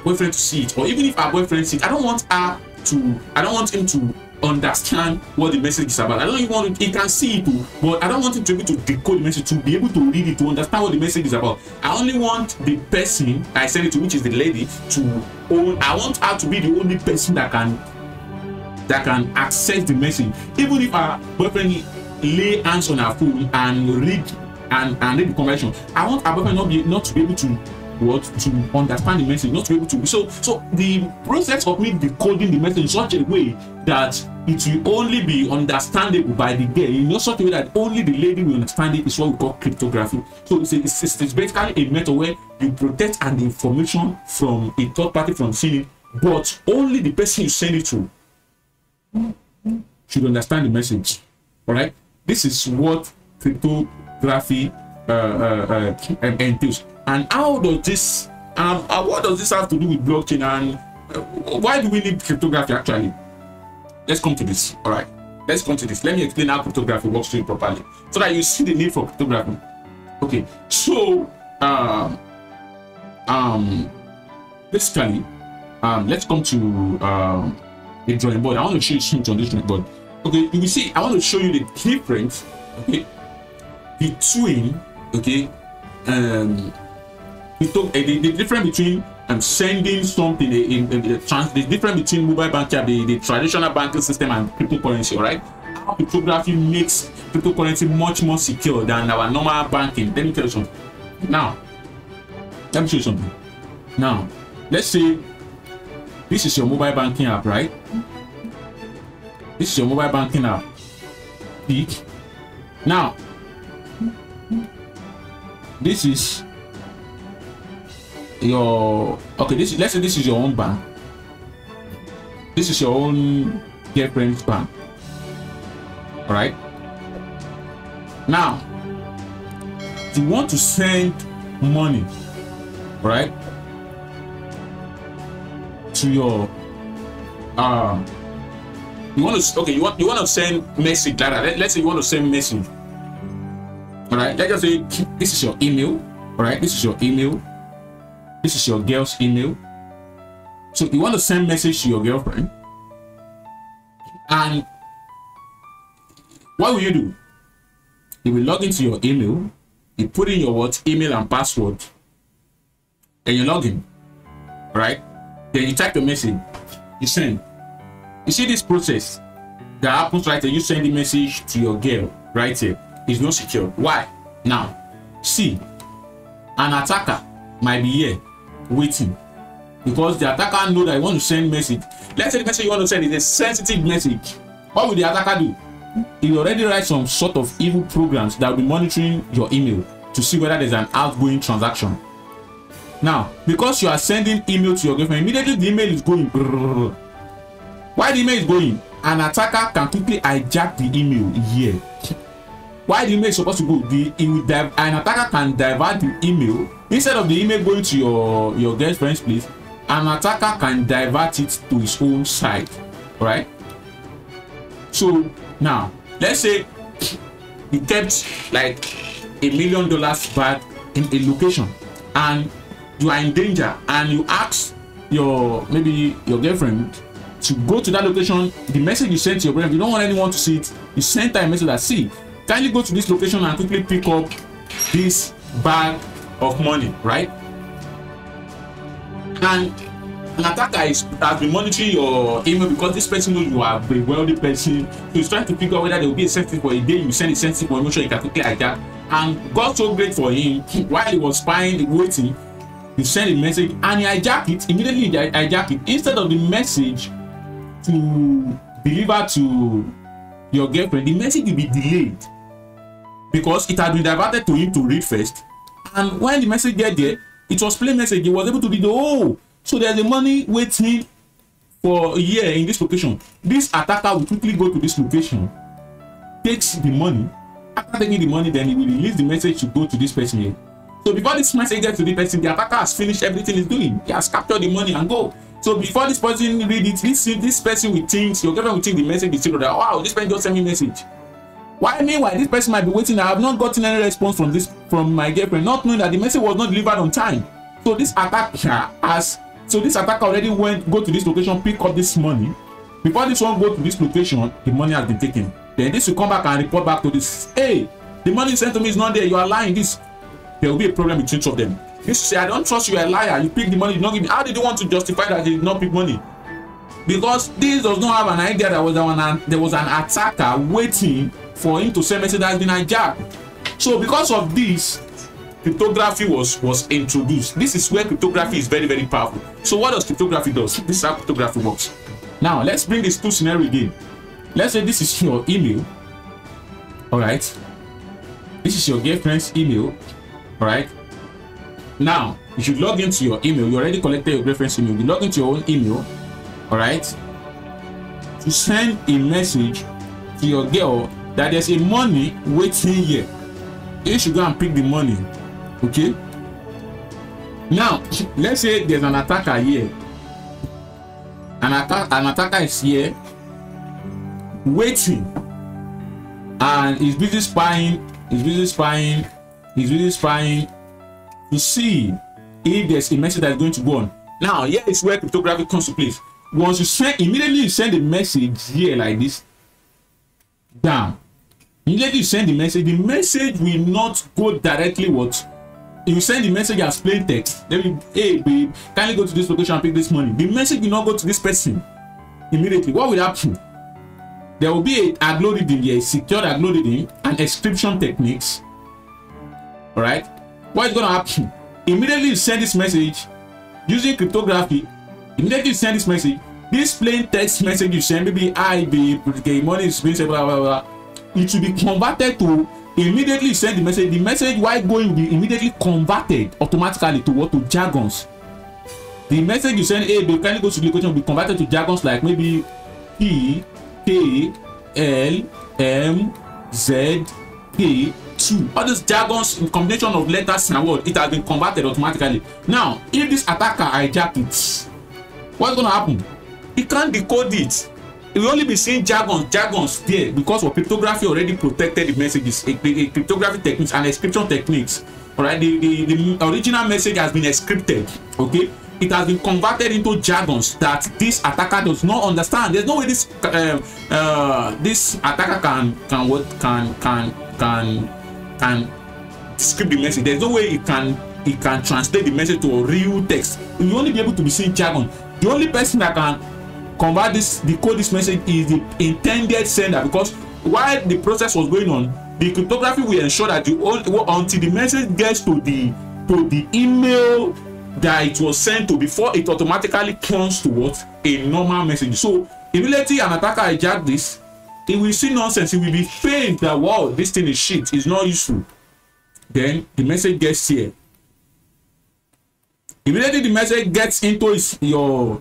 boyfriend to see it, or even if our boyfriend sees it, I don't want him to understand what the message is about. I don't even want he can see it, but I don't want him to be able to decode the message, to be able to read it, to understand what the message is about. I only want the person I send it to, which is the lady, to own. I want her to be the only person that can access the message. Even if our boyfriend lay hands on her phone and read and read the conversation, I want our boyfriend not to be able to understand the message, not to be able to. So the process of me decoding the message in such a way that it will only be understandable by the girl in such a way that only the lady will understand it is what we call cryptography. So it's basically a method where you protect the information from a third party from seeing it, but only the person you send it to should understand the message. All right, this is what cryptography entails. And how does this what does this have to do with blockchain, and why do we need cryptography actually? Let's come to this. All right, let's come to this. Let me explain how cryptography works to you properly so that you see the need for cryptography. Okay, so basically let's come to a drawing board. I want to show you something on this drawing board. Okay, you will see, I want to show you the difference, okay, between, okay, the difference between sending something, the difference between mobile banking, the traditional banking system, and cryptocurrency. All right, how cryptography makes cryptocurrency much more secure than our normal banking. Let me tell you something. Now, let me show you something. Now, let's say this is your mobile banking app, right? This is your mobile banking app. Now, this is your, okay, let's say this is your own bank. This is your own girlfriend's bank. All right. Now, you want to send money, right, to your you want to send message like that. Let's say you want to send message. All right, let's just say this is your email. All right, this is your email. This is your girl's email. So you want to send message to your girlfriend, and what will you do? You will log into your email. You put in your email and password, and you log in. All right, then you type your message. You send. You see this process that happens right here. You send the message to your girl right here. It's not secure. Why? Now, see, an attacker might be here waiting, because the attacker know that you want to send message. Let's say the message you want to send is a sensitive message. What will the attacker do? He will already write some sort of evil programs that will be monitoring your email to see whether there's an outgoing transaction. Now, because you are sending email to your girlfriend, immediately the email is going. Why the email is going? An attacker can quickly hijack the email here. Why the email is supposed to go? An attacker can divert the email. Instead of the email going to your girlfriend's place, an attacker can divert it to his own side. All right. So now, let's say he kept like $1 million back in a location, and you are in danger and you ask maybe your girlfriend to go to that location, the message you sent to your girlfriend, you don't want anyone to see it, you send her a message that, see, kindly go to this location and quickly pick up this bag of money, right? And an attacker has been monitoring your email because this person knows you are a wealthy person. So he's trying to figure out whether there will be a sensitive for a day you send a sensitive information you can quickly hijack. And God so great for him, while he was spying, waiting, he sent a message and he hijacked it. Immediately he hijacked it. Instead of the message to deliver to your girlfriend, the message will be delayed because it had been diverted to him to read first. And when the message get there, it was plain message. He was able to read, oh, so there's a money waiting for a year in this location. This attacker will quickly go to this location, takes the money. After taking the money, then he will release the message to go to this person here. So before this message gets to the person, the attacker has finished everything he's doing. He has captured the money and go. So before this person read it, this person will think, your girlfriend will think the message is still there. Wow, this person just sent me a message. Why meanwhile this person might be waiting? I have not gotten any response from my girlfriend, not knowing that the message was not delivered on time. So this attacker already go to this location, pick up this money. Before this one go to this location, the money has been taken. Then this will come back and report back to this. Hey, the money sent to me is not there. You are lying. There will be a problem between two of them. This will say, I don't trust you. You are a liar. You pick the money, you not give me. How did you want to justify that they did not pick money? Because this does not have an idea that there was an attacker waiting for him to send message that has been hijacked. So because of this, cryptography was introduced. This is where cryptography is very, very powerful. So what does cryptography do? This is how cryptography works. Now let's bring this two scenario again. Let's say this is your email. All right. This is your girlfriend's email. All right. Now you should log into your email. You already collected your girlfriend's email. You log into your own email. All right. To send a message to your girl that there's a money waiting here. You should go and pick the money. Okay. Now let's say there's an attacker here. An attacker is here waiting and he's busy spying to see if there's a message that's going to go on. Now here is where cryptography comes to place. Once you immediately send a message here like this down, immediately you send the message will not go directly you send the message as plain text. Hey babe, kindly go to this location and pick this money. The message will not go to this person immediately. What will happen? There will be a algorithm here, secured algorithm and encryption techniques. All right. What is going to happen? Immediately you send this message using cryptography. Immediately you send this message. This plain text message you send, maybe I babe, the money is being blah blah blah. It will be converted to. Immediately send the message. The message while going will be immediately converted automatically to what? To jargons. The message you send, hey babe, kindly go to the location, will be converted to jargons like maybe P K L M Z K 2. All those jargons in combination of letters and words, it has been converted automatically. Now, if this attacker hijack it, what's going to happen? He can't decode it. It will only be seeing jargons there because of cryptography already protected the messages, cryptography techniques and encryption techniques. All right, the original message has been encrypted. Okay, it has been converted into jargons that this attacker does not understand. There's no way this attacker can describe the message. There's no way it can translate the message to a real text. It will only be able to be seeing jargon. The only person that can decode this message is the intended sender, because while the process was going on, the cryptography will ensure that until the message gets to the email that it was sent to before it automatically turns to what? A normal message. So immediately an attacker hijack this, it will see nonsense. It will be faint that wow, this thing is shit, it's not useful. Then the message gets here. Immediately the message gets into your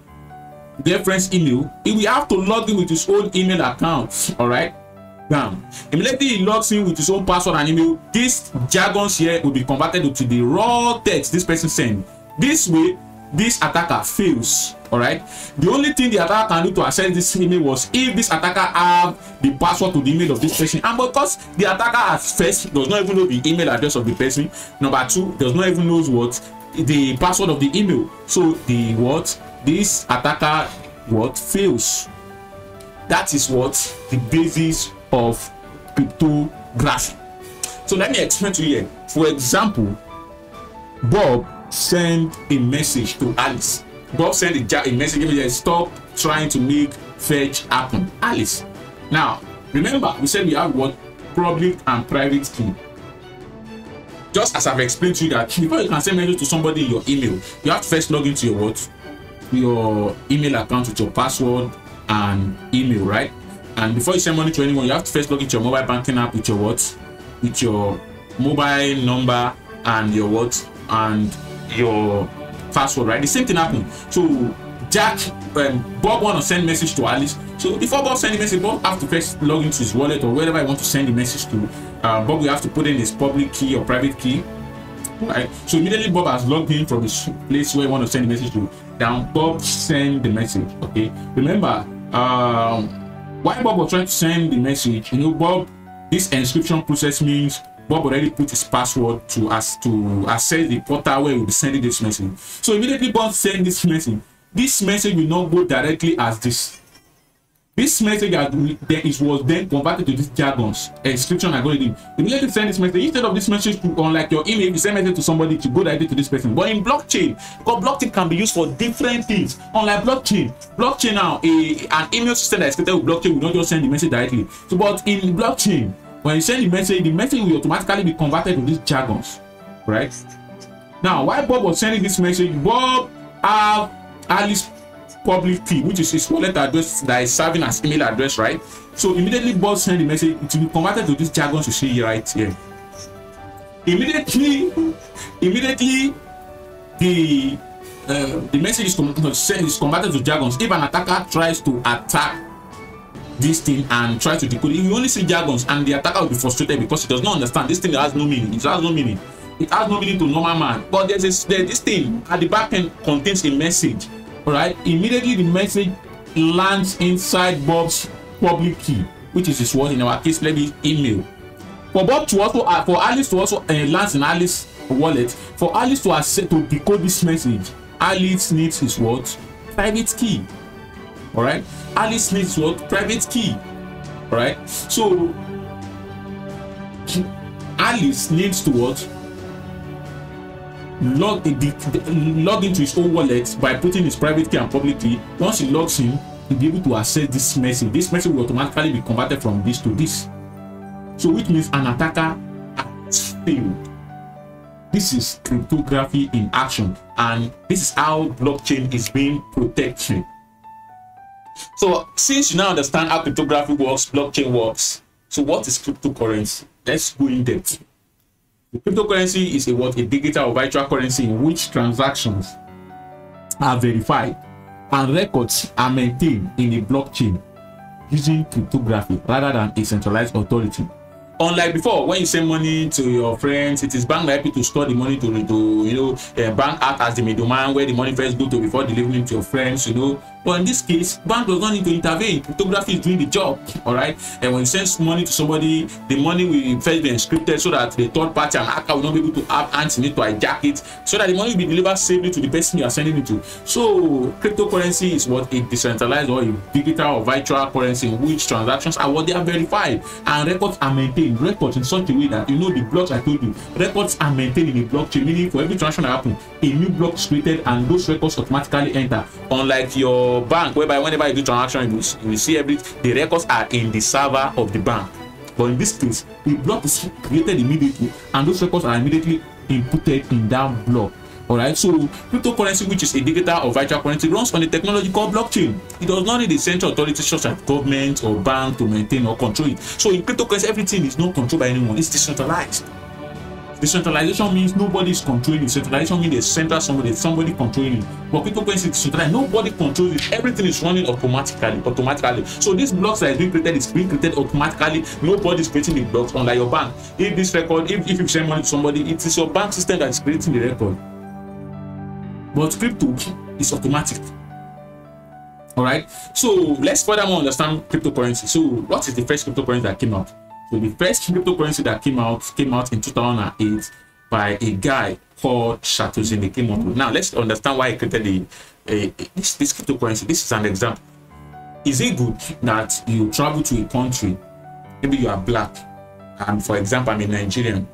girlfriend's email, he will have to log in with his own email account. All right. Now, immediately he logs in with his own password and email, this jargons here will be converted to the raw text this person sent. This way, this attacker fails. All right. The only thing the attacker can do to access this email was if this attacker have the password to the email of this person, and because the attacker at first does not even know the email address of the person, number two, does not even know what the password of the email. So the what this attacker what fails. That is what the basis of cryptography. So let me explain to you here. For example, Bob sent a message to Alice. Bob sent a message, stop trying to make fetch happen. Alice. Now, remember, we said we have what? Public and private key. Just as I've explained to you that before you can send message to somebody in your email, you have to first log into your what? Your email account with your password and email, right? And before you send money to anyone, you have to first log into your mobile banking app with your what? With your mobile number and your what? And your password, right? The same thing happened. So Jack, Bob want to send message to Alice. So before Bob send the message, Bob have to first log into his wallet or wherever he want to send the message to. Bob will have to put in his public key or private key. Right. So immediately Bob has logged in from his place where he want to send the message to. Then Bob send the message. Okay. Remember, while Bob was trying to send the message, you know, Bob, this encryption process means Bob already put his password to access the portal where he will be sending this message. So immediately Bob send this message. This message will not go directly as this. This message was then converted to this jargon's encryption algorithm. Immediately send this message. Instead of this message to, unlike your email, you send message to somebody to go directly to this person. But in blockchain, because blockchain can be used for different things. Unlike blockchain now, an email system that is created with blockchain will not just send the message directly. So, but in blockchain, when you send the message will automatically be converted to these jargons, right? Now, while Bob was sending this message, Bob have Alice public key, which is his wallet address that is serving as email address, right? So immediately Bob send the message, it will be converted to this jargon you see right here. Immediately the message is converted to jargons. If an attacker tries to attack this thing and try to decode it, you only see jargons, and the attacker will be frustrated because he does not understand. This thing has no meaning. It has no meaning. It has no meaning to normal man. But there's this thing at the back end contains a message. All right. Immediately the message lands inside Bob's public key, which is his word, in our case, maybe email. For Bob to also for Alice to also lands in Alice's wallet. For Alice to decode this message, Alice needs his what? Private key. All right. Alice needs what? Private key. All right. So Alice needs to what? Log into his own wallet by putting his private key and public key. Once he logs in, he'll be able to access this message. This message will automatically be converted from this to this. So which means an attacker has failed. This is cryptography in action, and this is how blockchain is being protected. So since you now understand how cryptography works, blockchain works, so what is cryptocurrency? Let's go in depth. The cryptocurrency is a digital or virtual currency in which transactions are verified and records are maintained in a blockchain using cryptography rather than a centralized authority. Unlike before, when you send money to your friends, it is bank likely to store the money to bank act as the middleman where the money first go to before delivering it to your friends, But in this case, bank does not need to intervene. Cryptography is doing the job, all right? And when you send money to somebody, the money will first be encrypted so that the third party and hacker will not be able to have hands in it to hijack it, so that the money will be delivered safely to the person you are sending it to. So cryptocurrency is what a decentralized or a digital or virtual currency in which transactions are what they are verified and records are maintained. Records in such a way that the blocks I told you, records are maintained in a blockchain, meaning for every transaction that happens, a new block is created and those records automatically enter. Unlike your bank, whereby whenever you do transaction, you will see the records are in the server of the bank. But in this case, the block is created immediately and those records are immediately inputted in that block. All right, so cryptocurrency, which is a digital or virtual currency, runs on a technology called blockchain. It does not need a central authority such as government or bank to maintain or control it. So in cryptocurrency, everything is not controlled by anyone. It's decentralized. Decentralization means nobody is controlling it. Centralization means there's somebody controlling it. But cryptocurrency is decentralized. Nobody controls it. Everything is running automatically. So these blocks that is being created automatically. Nobody is creating the blocks, unlike your bank. If this record, if you send money to somebody, it is your bank system that is creating the record. But crypto is automatic. All right. So let's furthermore understand cryptocurrency. So what is the first cryptocurrency that came out? So the first cryptocurrency that came out in 2008 by a guy called Satoshi Nakamoto. Now let's understand why he created this cryptocurrency. This is an example. Is it good that you travel to a country, maybe you are black, and for example, I'm a Nigerian,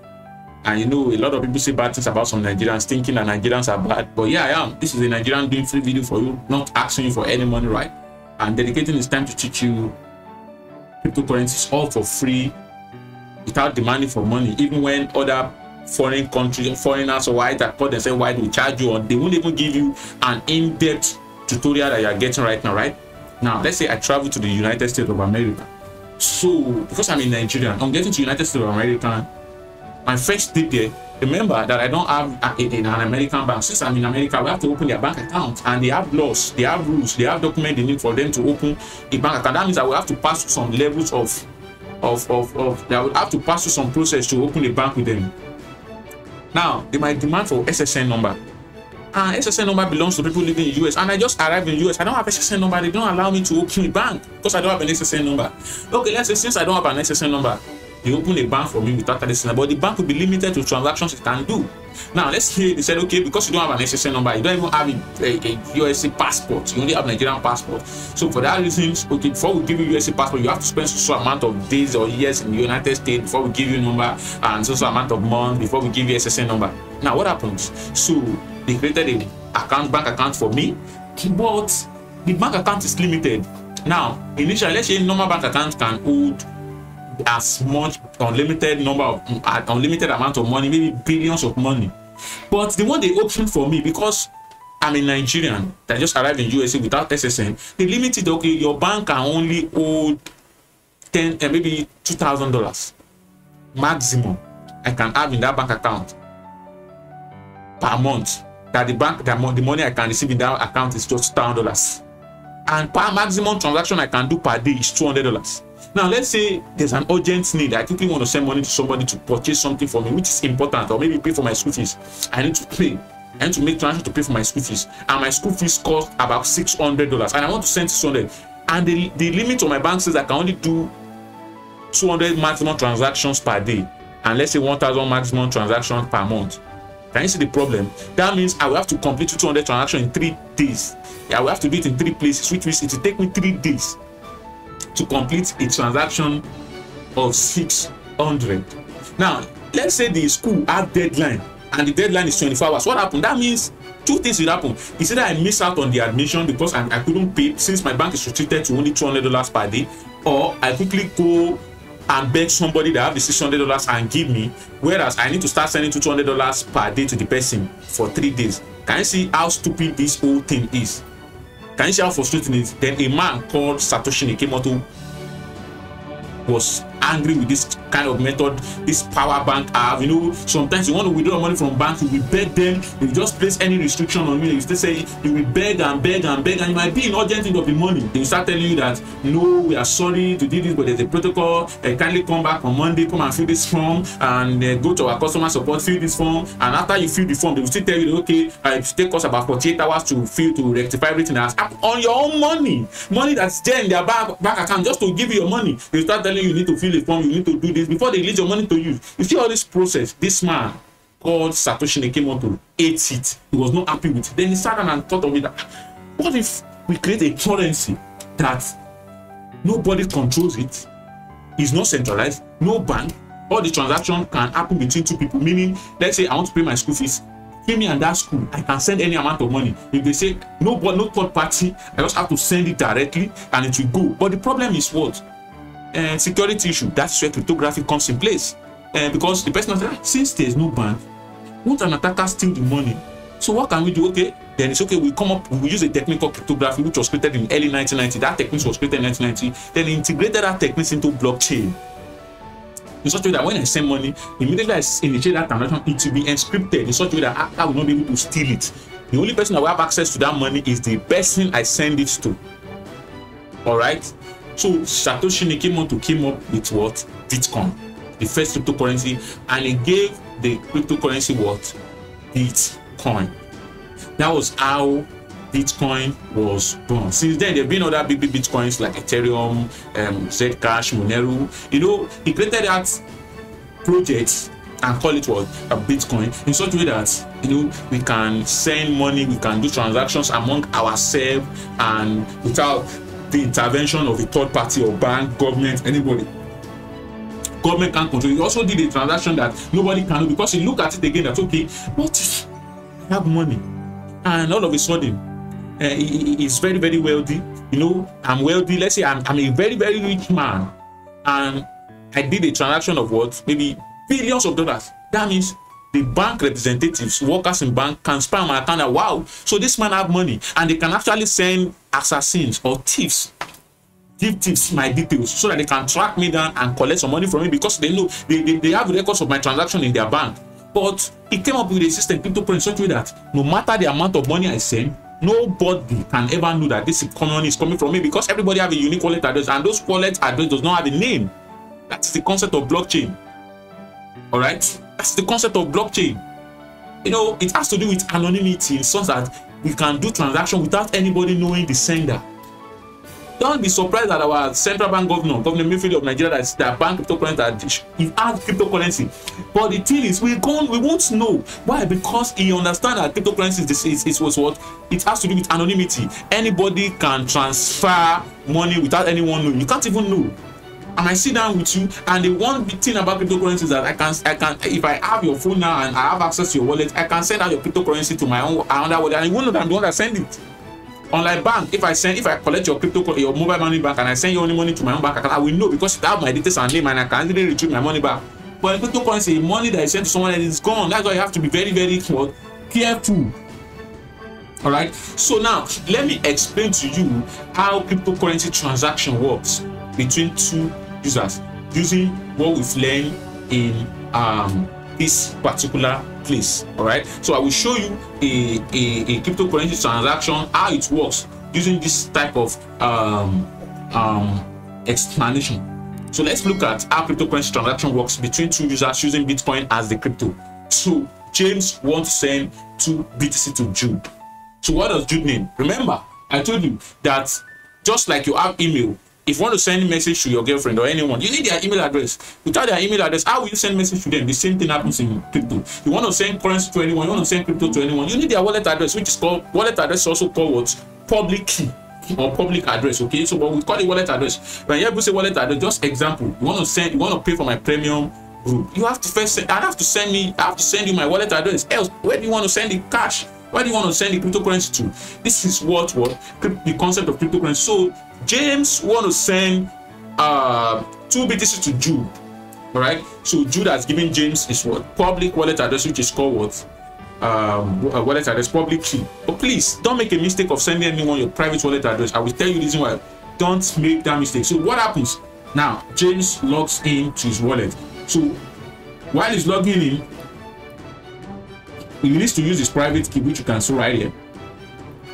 and you know a lot of people say bad things about some Nigerians, thinking that Nigerians are bad, but yeah, I am. This is a Nigerian doing free video for you, not asking you for any money, right? And dedicating his time to teach you cryptocurrencies all for free, without demanding for money, even when other foreign countries, foreigners or white that call themselves white will charge you, or they won't even give you an in-depth tutorial that you are getting right now, right? Now, let's say I travel to the United States of America. So, because I'm in Nigeria, I'm getting to United States of America. My first day there, remember that I don't have an American bank. Since I'm in America, we have to open their bank account, and they have laws, they have rules, they have documents they need for them to open a bank account. That means I will have to pass through some levels of I will have to pass through some process to open a bank with them. Now, they might demand for SSN number. SSN number belongs to people living in the US, and I just arrived in the US. I don't have SSN number. They don't allow me to open a bank because I don't have an SSN number. Okay, let's say since I don't have an SSN number, they open a bank for me without an SSN number, but the bank will be limited to transactions it can do. Now, let's say they said, okay, because you don't have an SSN number, you don't even have a USA passport, you only have Nigerian passport. So for that reason, okay, before we give you USA passport, you have to spend so amount of days or years in the United States before we give you a number, and so amount of months before we give you SSN number. Now, what happens? So they created a bank account for me, but the bank account is limited. Now, initially, let's say normal bank account can hold as much unlimited amount of money, maybe billions of money. But the one they opened for me, because I'm a Nigerian that just arrived in USA without SSN, they limited, okay, your bank can only hold maybe $2,000 maximum I can have in that bank account per month. That the money I can receive in that account is just $2,000, and per maximum transaction I can do per day is $200. Now, let's say there's an urgent need. I quickly want to send money to somebody to purchase something for me, which is important, or maybe pay for my school fees. I need to pay. I need to make transaction to pay for my school fees, and my school fees cost about $600, and I want to send $600. And the limit on my bank says I can only do 200 maximum transactions per day, and let's say 1,000 maximum transactions per month. Can you see the problem? That means I will have to complete 200 transactions in 3 days. I will have to do it in 3 places, which means it will take me 3 days to complete a transaction of 600. Now, let's say the school have deadline, and the deadline is 24 hours. What happened? That means 2 things will happen. It's either I miss out on the admission because I couldn't pay, since my bank is restricted to only $200 per day, or I quickly go and beg somebody that have the $600 and give me, whereas I need to start sending $200 per day to the person for 3 days. Can you see how stupid this whole thing is? Can you see how frustrating it is? Then a man called Satoshi Nakamoto was angry with this kind of method this power bank have. You know, sometimes you want to withdraw money from banks, you will beg them, they will just place any restriction on you. You still say you will beg and beg and beg, and you might be in urgent need of the money. They will start telling you that no, we are sorry to do this, but there's a protocol. Kindly come back on Monday, come and fill this form, and go to our customer support, fill this form. And after you fill the form, they will still tell you, okay, it take us about 48 hours to rectify everything that's happened on your own money that's there in their bank account, just to give you your money. They will start telling you, you need to fill a form, you need to do this before they release your money to you. You see all this process. This man called Satoshi Nakamoto ate it. He was not happy with it. Then he sat down and thought of it, that what if we create a currency that nobody controls it, is not centralized, no bank, all the transaction can happen between 2 people. Meaning, let's say I want to pay my school fees, pay me and that school, I can send any amount of money. If they say no third party, I just have to send it directly and it will go. But the problem is what? Security issue. That's where cryptography comes in place, because the person says, since there's no bank, won't an attacker steal the money? So what can we do? Okay, then it's okay, we use a technique called cryptography, which was created in early 1990. That technique was created in 1990. Then integrated that technique into blockchain in such a way that when I send money, immediately I initiate that transaction, it will be encrypted in such a way that I will not be able to steal it. The only person that will have access to that money is the person I send it to. All right. So Satoshi Nakamoto came up with what? Bitcoin, the first cryptocurrency, and he gave the cryptocurrency what? Bitcoin. That was how Bitcoin was born. Since then, there have been other big Bitcoins like Ethereum, Zcash, Monero. You know, he created that project and call it what? A Bitcoin, in such a way that, you know, we can send money, we can do transactions among ourselves and without the intervention of a third party or bank, government, anybody. Government can't control. He also did a transaction that nobody can do, because he look at it again that, okay, what if I have money and all of a sudden he is very, very wealthy, you know, I'm wealthy, let's say I'm a very, very rich man, and I did a transaction of what? Maybe billions of dollars. That means the bank representatives, workers in bank, can spy on my account. Wow, so this man have money, and they can actually send assassins or thieves, give thieves my details so that they can track me down and collect some money from me, because they know they have records of my transaction in their bank. But he came up with a system, cryptocurrency, such a way that no matter the amount of money I send, nobody can ever know that this money is coming from me, because everybody have a unique wallet address, and those wallet address does not have a name. That's the concept of blockchain. All right, that's the concept of blockchain. You know, it has to do with anonymity, so that we can do transaction without anybody knowing the sender. Don't be surprised that our central bank governor Mayfield of Nigeria, that ban cryptocurrency, that he has cryptocurrency. But the thing is, we won't know why, because he understands that cryptocurrency is what it has to do with anonymity. Anybody can transfer money without anyone knowing. You can't even know. I might sit down with you, and the one big thing about cryptocurrency is that I can, if I have your phone now and I have access to your wallet, I can send out your cryptocurrency to my own another wallet, and you won't know that I'm the one that send it. Unlike bank, if I collect your your mobile money bank and I send you only money to my own bank account, I will know, because it have my details and name, and I can easily retrieve my money back. But in cryptocurrency, money that is sent to someone else is gone. That's why you have to be very, very careful. All right. So now let me explain to you how cryptocurrency transaction works between two users using what we've learned in this particular place. All right, so I will show you a cryptocurrency transaction, how it works, using this type of explanation. So let's look at how cryptocurrency transaction works between two users using Bitcoin as the crypto. So James wants to send 2 BTC to Jude. So what does Jude mean? Remember, I told you that just like you have email, if you want to send a message to your girlfriend or anyone, you need their email address. Without their email address, how will you send message to them? The same thing happens in crypto. You want to send currency to anyone, you want to send crypto to anyone, you need their wallet address, which is called wallet address, is also called what? Public key or public address. Okay, so but we call it wallet address. When you say wallet address, just example, you want to pay for my premium group. You have to first I have to send you my wallet address. Else, where do you want to send the cash? Where do you want to send the cryptocurrency to? This is what the concept of cryptocurrency. So James want to send 2 BTC to Jude. All right, so Jude has given James his public wallet address, which is called wallet address, public key. But please don't make a mistake of sending anyone your private wallet address. I will tell you the reason why. Don't make that mistake. So what happens now? James logs into his wallet. So while he's logging in, he needs to use his private key, which you can see right here.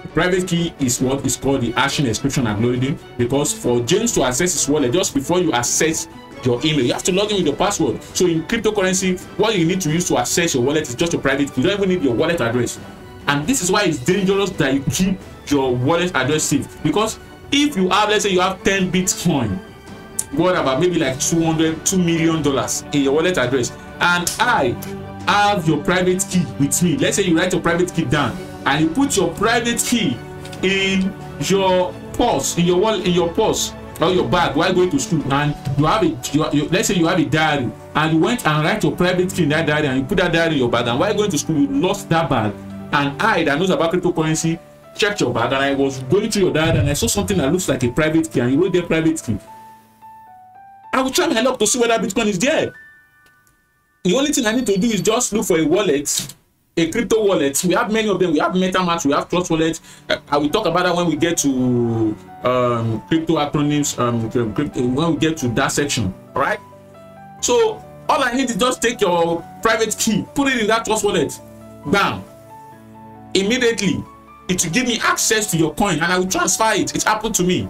The private key is what is called the hashing encryption algorithm, because for James to access his wallet, just before you access your email, you have to log in with your password. So in cryptocurrency, what you need to use to access your wallet is just a private key. You don't even need your wallet address. And this is why it's dangerous that you keep your wallet address safe, because if you have, let's say you have 10 Bitcoin, what about maybe like $2 million in your wallet address, and I have your private key with me. Let's say you write your private key down and you put your private key in your purse, in your wallet, in your purse or your bag while going to school, and you have let's say you have a diary, and you went and write your private key in that diary, and you put that diary in your bag, and while going to school you lost that bag, and I that knows about cryptocurrency checked your bag, and I was going through your diary and I saw something that looks like a private key, and you wrote their private key, I will try my luck to see whether Bitcoin is there. The only thing I need to do is just look for a wallet, a crypto wallet. We have many of them. We have metamask, we have trust wallet. I will talk about that when we get to crypto acronyms, when we get to that section. All right, so all I need is just take your private key, put it in that trust wallet, bam, immediately it will give me access to your coin, and I will transfer it. It happened to me.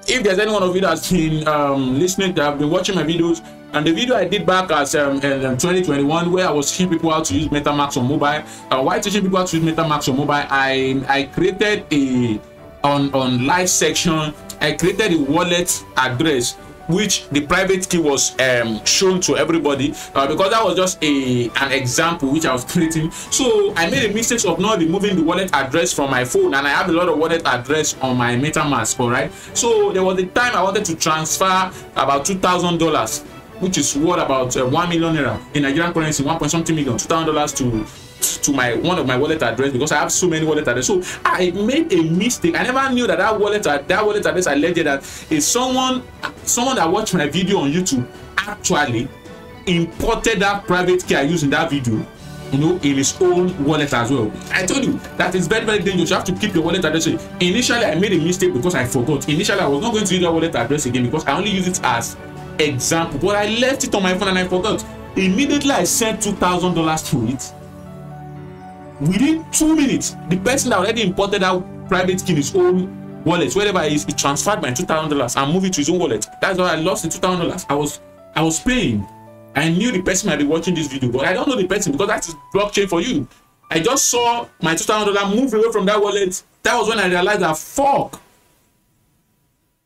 If there's any one of you that's been listening, that have been watching my videos, and the video I did back as in 2021, where I was teaching people how to use metamask on mobile. While teaching people how to use metamask on mobile, I created on live section. I created a wallet address which the private key was shown to everybody, because that was just an example which I was creating. So I made a mistake of not removing the wallet address from my phone, and I have a lot of wallet address on my metamask. All right, so there was a time I wanted to transfer about $2,000, which is worth about 1 million naira in Nigerian currency, 1 point something million, $2,000 to my one of my wallet address, because I have so many wallet address. So I made a mistake. I never knew that that wallet address alleged that is someone that watched my video on YouTube actually imported that private key I used in that video, you know, in his own wallet as well. I told you that is very, very dangerous. You have to keep your wallet address. Initially I made a mistake because I forgot. Initially I was not going to use that wallet address again because I only use it as example, but I left it on my phone and I forgot. Immediately I sent $2,000 to it. Within 2 minutes, the person that already imported that private key in his own wallet, wherever it is, he transferred my $2,000 and moved it to his own wallet. That's why I lost the $2,000. I was paying. I knew the person might be watching this video, but I don't know the person because that is blockchain for you. I just saw my $2,000 move away from that wallet. That was when I realized that fuck,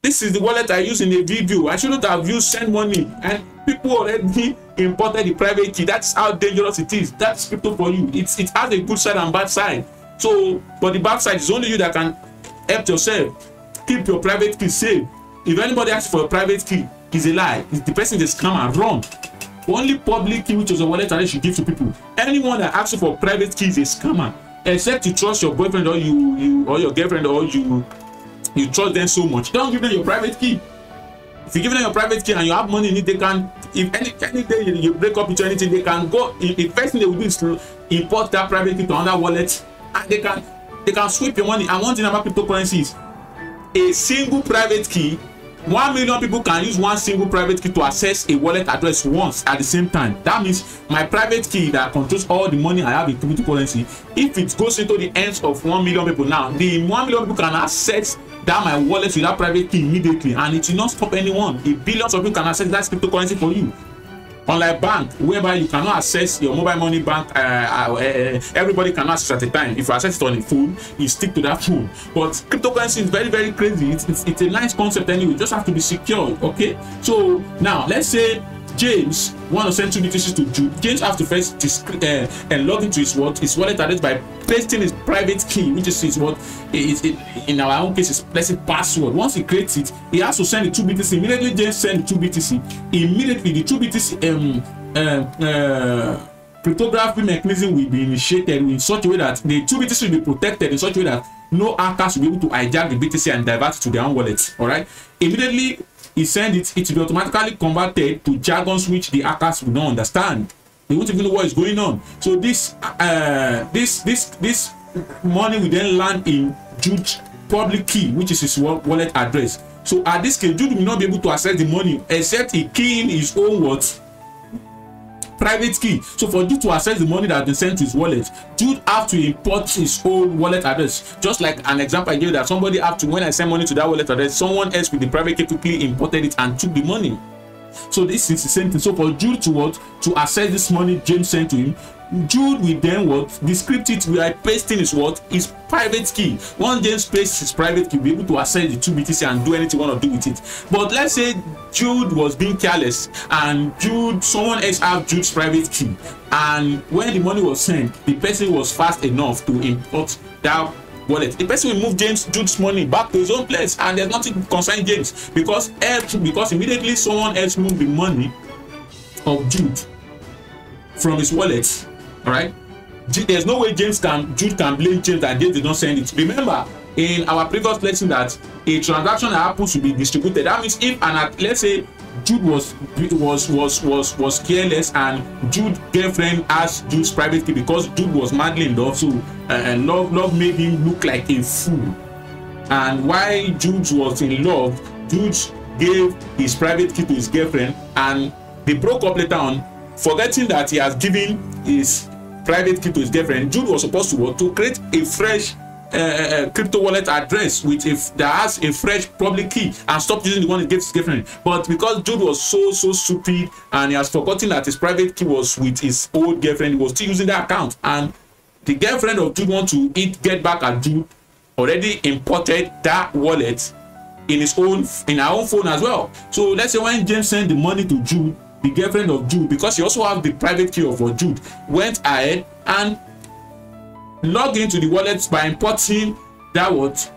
this is the wallet I use in the video. I shouldn't have used send money, and people already imported the private key. That's how dangerous it is. That's crypto for you. It has a good side and bad side. So, but the bad side is only you that can help yourself. Keep your private key safe. If anybody asks for a private key, it's a lie. If the person is scam and run. Only public key, which is a wallet address, you give to people. Anyone that asks you for private key is a scammer. Except you trust your boyfriend or or your girlfriend, or you trust them so much. Don't give them your private key. If you give them your private key and you have money in it, they can, if any day you break up into anything, they can go. The first thing they will do is to import that private key to another wallet, and they can sweep your money. And one thing about cryptocurrencies, a single private key, 1 million people can use one single private key to access a wallet address once at the same time. That means my private key that controls all the money I have in cryptocurrency, if it goes into the hands of 1 million people now, the 1 million people can access that my wallet with that private key immediately, and it will not stop anyone. The billions of people can access that cryptocurrency for you. Unlike bank, whereby you cannot access your mobile money bank, everybody cannot access at a time. If you access it on a phone, you stick to that phone. But cryptocurrency is very, very crazy. It's a nice concept anyway. You just have to be secured. Okay. So now let's say James wants to send 2 BTCs to Jude. James has to first log into his wallet address by pasting his private key, which is in our own case is placing password. Once he creates it, he has to send the 2 BTC. Immediately James send the 2 BTC. Immediately the 2 BTC cryptography mechanism will be initiated in such a way that the 2 BTC will be protected in such a way that no hackers will be able to hijack the BTC and divert it to their own wallet. All right. Immediately he send it, it will be automatically converted to jargons which the hackers will not understand. They won't even know what is going on. So this money will then land in Jude's public key, which is his wallet address. So at this case, Jude will not be able to access the money except he key in his own what? Private key. So for Jude to access the money that has been sent to his wallet, Jude have to import his own wallet address. Just like an example I gave, that somebody have to, when I send money to that wallet address, someone else with the private key quickly imported it and took the money. So this is the same thing. So for Jude to access this money James sent to him, Jude will then decrypt it by pasting his private key. Once James pastes his private key, will be able to access the 2 BTC and do anything you want to do with it. But let's say Jude was being careless and someone else have Jude's private key, and when the money was sent, the person was fast enough to import that wallet. The person will move Jude's money back to his own place, and there's nothing concerning James because immediately someone else moved the money of Jude from his wallet. All right, there's no way Jude can blame James that James did not send it. Remember in our previous lesson that a transaction that happens to be distributed. That means if let's say Jude was careless and Jude's girlfriend asked Jude's private key because Jude was madly in love, so love made him look like a fool. And while Jude was in love, Jude gave his private key to his girlfriend, and they broke up later on, forgetting that he has given his private key to his girlfriend. Jude was supposed to create a fresh crypto wallet address that has a fresh public key and stop using the one he gave his girlfriend. But because Jude was so stupid and he has forgotten that his private key was with his old girlfriend, he was still using that account, and the girlfriend of Jude want to get back at Jude already imported that wallet in her own phone as well. So let's say when James sent the money to Jude, the girlfriend of Jude, because he also have the private key of Jude, went ahead and logged into the wallet by importing that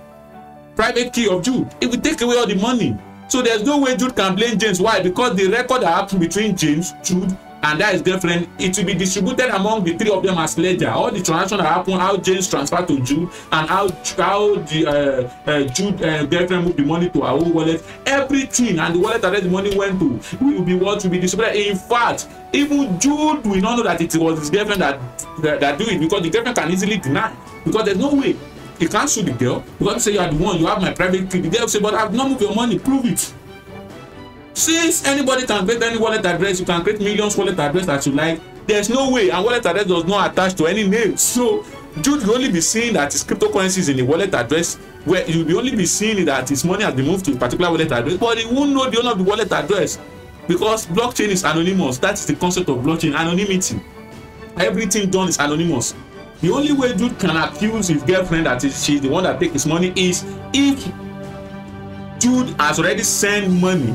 private key of Jude. It will take away all the money. So there's no way Jude can blame James. Why? Because the record that happened between James, Jude, and that his girlfriend, it will be distributed among the three of them as ledger. All the transactions that happen, how James transferred to Jude, and how the Jude girlfriend moved the money to her own wallet, everything, and the wallet that the money went to will be what will be distributed. In fact, even Jude will not know that it was his girlfriend that do it, because the girlfriend can easily deny, because there's no way. He can't sue the girl because you say you are the one, you have my private key. The girl will say, but I have not moved your money, prove it. Since anybody can create any wallet address, you can create millions wallet address that you like. There's no way, and wallet address does not attach to any name. So Jude will only be seeing that his cryptocurrencies in the wallet address, where he will only be seeing that his money has been moved to a particular wallet address, but he won't know the owner of the wallet address, because blockchain is anonymous. That is the concept of blockchain, anonymity. Everything done is anonymous. The only way Jude can accuse his girlfriend that she's the one that takes his money is if Jude has already sent money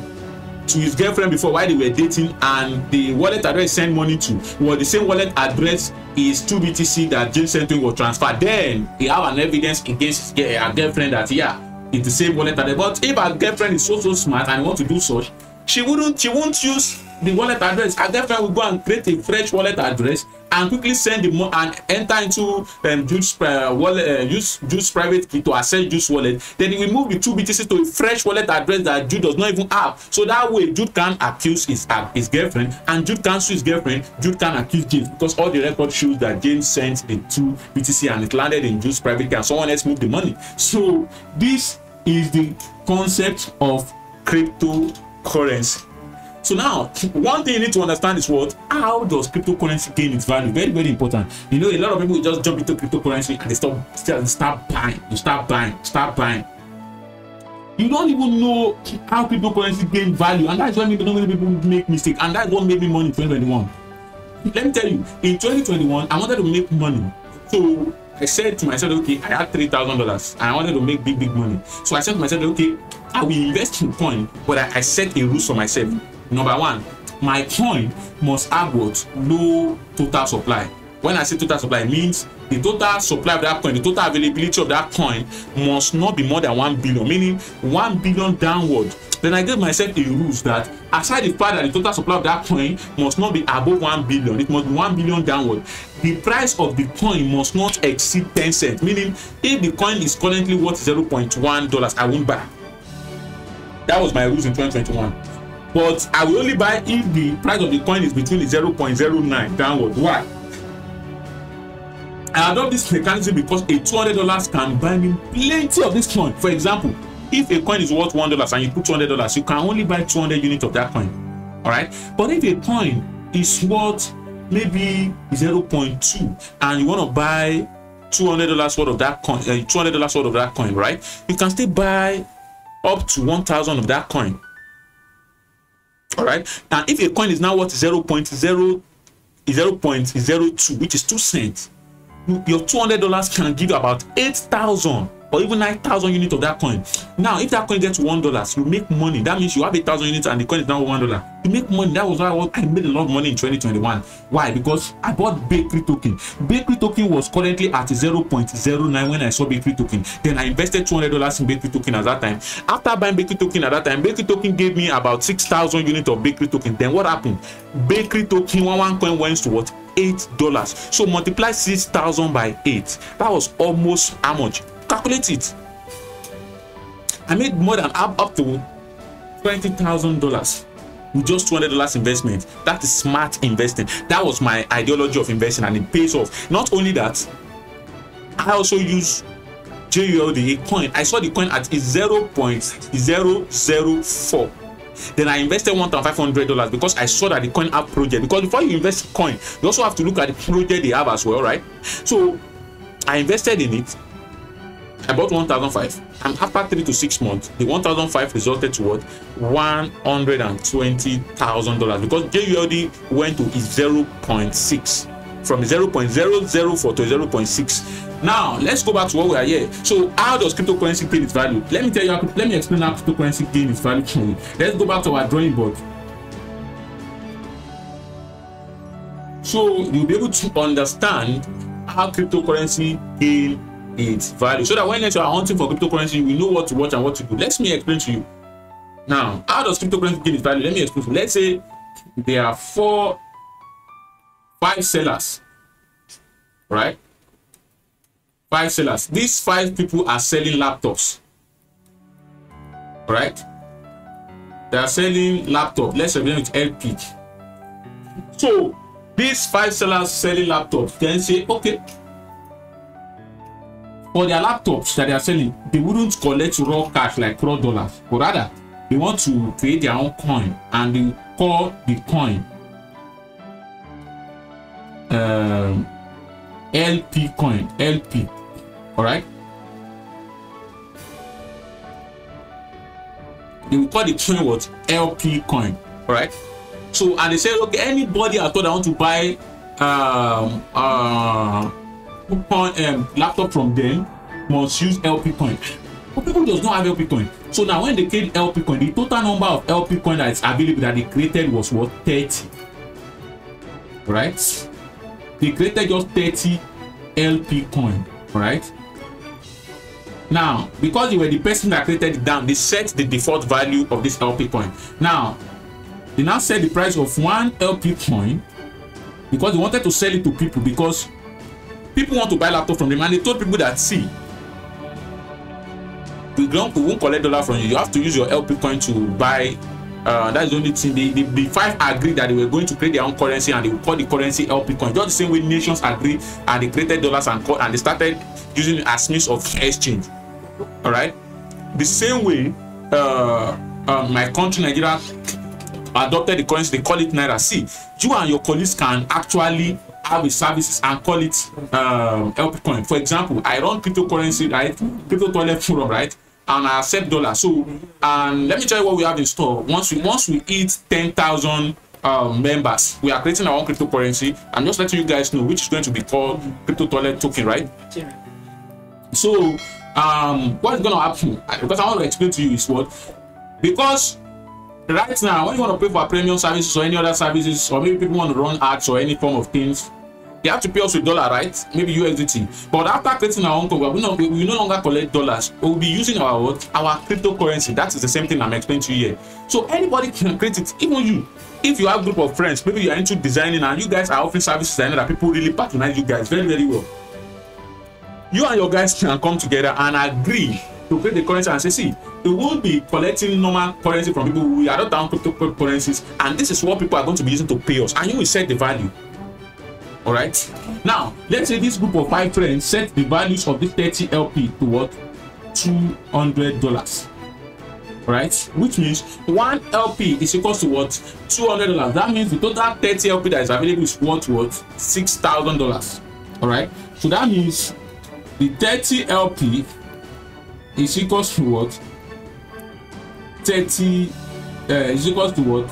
to his girlfriend before while they were dating, and the wallet address sent money to was the same wallet address is 2BTC that James sent to him was transferred. Then he have an evidence against his girlfriend that it's the same wallet address. But if her girlfriend is so smart and want to do such, she won't use the wallet address. Her girlfriend will go and create a fresh wallet address and quickly send the money and enter into Jude's wallet, use Jude's private key to access Jude's wallet. Then he will move the 2BTC to a fresh wallet address that Jude does not even have. So that way Jude can accuse his girlfriend, and Jude can sue his girlfriend. Jude can accuse James, because all the record shows that James sent the 2BTC and it landed in Jude's private key and someone else moved the money. So this is the concept of cryptocurrency. So now, one thing you need to understand is how does cryptocurrency gain its value? Very, very important. You know, a lot of people just jump into cryptocurrency and they start buying. You start buying. You don't even know how cryptocurrency gain value, and that's why many people make mistakes, and that's what made me money in 2021. Let me tell you, in 2021, I wanted to make money. So I said to myself, okay, I had $3,000 and I wanted to make big money. So I said to myself, okay, I will invest in coin, but I set a rule for myself. Number one, my coin must have low total supply. When I say total supply, it means the total supply of that coin, the total availability of that coin must not be more than 1 billion, meaning 1 billion downward. Then I gave myself a rule that aside the fact that the total supply of that coin must not be above 1 billion, it must be 1 billion downward. The price of the coin must not exceed 10 cents, meaning if the coin is currently worth $0.1, I won't buy. That was my rules in 2021. But I will only buy if the price of the coin is between the 0.09 downward. Why? I adopt this mechanism because a $200 can buy me plenty of this coin. For example, if a coin is worth $1 and you put $200, you can only buy 200 units of that coin. All right. But if a coin is worth maybe 0.2 and you want to buy $200 worth of that coin, $200 worth of that coin, right? You can still buy up to 1,000 of that coin. All right. And if a coin is now worth 0.02, which is 2 cents, your $200 can give you about 8,000 or even 9,000 units of that coin. Now, if that coin gets $1, you make money. That means you have 8,000 units and the coin is now $1. You make money. That was why I made a lot of money in 2021. Why? Because I bought Bakery token. Bakery token was currently at 0.09 when I saw Bakery token. Then I invested $200 in Bakery token at that time. After buying Bakery token at that time, Bakery token gave me about 6,000 units of Bakery token. Then what happened? Bakery token, one coin went to what? $8. So multiply 6,000 by 8. That was almost how much? Calculate it. I made more than up to $20,000 with just $200 investment. That is smart investing. That was my ideology of investing, and it pays off. Not only that, I also use JULD, a coin. I saw the coin at 0.004. Then I invested $1,500 because I saw that the coin had project. Because before you invest in coin, you also have to look at the project they have as well, right? So I invested in it. I bought 1,500, and after 3 to 6 months, the 1,500 resulted to what? $120,000 because JULD went to 0.6 from 0.004 to 0.6. Now let's go back to what we are here. So how does cryptocurrency gain its value? Let me tell you, let me explain how cryptocurrency gain its value to you. Let's go back to our drawing board. So you'll be able to understand how cryptocurrency gain its value, so that when you are hunting for cryptocurrency, we know what to watch and what to do. Let me explain to you. Now, how does cryptocurrency gain its value? Let me explain to you. Let's say there are 5 sellers, right? 5 sellers. These 5 people are selling laptops, right? They are selling laptops. Let's represent with LP. So these 5 sellers selling laptops then say, okay, for their laptops that they are selling, they wouldn't collect raw cash like raw dollars, but rather they want to create their own coin, and they call the coin LP coin, LP. All right, they will call the coin what? LP coin. All right. So, and they say, okay, anybody at all that want to buy laptop from them must use LP coin. But people does not have LP coin. So now when they create LP coin, the total number of LP coin that is available that they created was what? 30. Right? They created just 30 LP coin. Right? Now, because they were the person that created it down, they set the default value of this LP coin. Now, they now set the price of 1 LP coin because they wanted to sell it to people, because people want to buy laptop from them, and they told people that, see, we won't collect dollar from you. You have to use your LP coin to buy. That's the only thing. The 5 agreed that they were going to create their own currency, and they will call the currency LP coin. Just the same way nations agreed and they created dollars and they started using it as means of exchange. All right. The same way, my country, Nigeria, adopted the currency. They call it Naira. See, you and your colleagues can actually have a services and call it LP coin. For example, I run cryptocurrency, right? Crypto toilet forum, right? And I accept dollars. So, and let me tell you what we have in store. Once we hit 10,000 members, we are creating our own cryptocurrency. I'm just letting you guys know, which is going to be called crypto toilet token, right? So, what is going to happen? Because I want to explain to you is what, because right now, when you want to pay for premium services or any other services, or maybe people want to run ads or any form of things, they have to pay us with dollar, right? Maybe USDT. But after creating our own coin, we no longer collect dollars. We'll be using our cryptocurrency. That is the same thing I'm explaining to you here. So anybody can create it, even you. If you have a group of friends, maybe you are into designing and you guys are offering services and that people really patronize you guys very, very well. You and your guys can come together and agree to create the currency and say, see, we won't be collecting normal currency from people. We adopt down cryptocurrencies, and this is what people are going to be using to pay us, and you will set the value. All right. Now, let's say this group of 5 friends set the values of this 30 LP to what? $200. Right? Which means 1 LP is equal to what? $200. That means the total 30 LP that is available is worth what? $6,000. All right. So that means the 30 LP is equals to what? 30 is equals to what?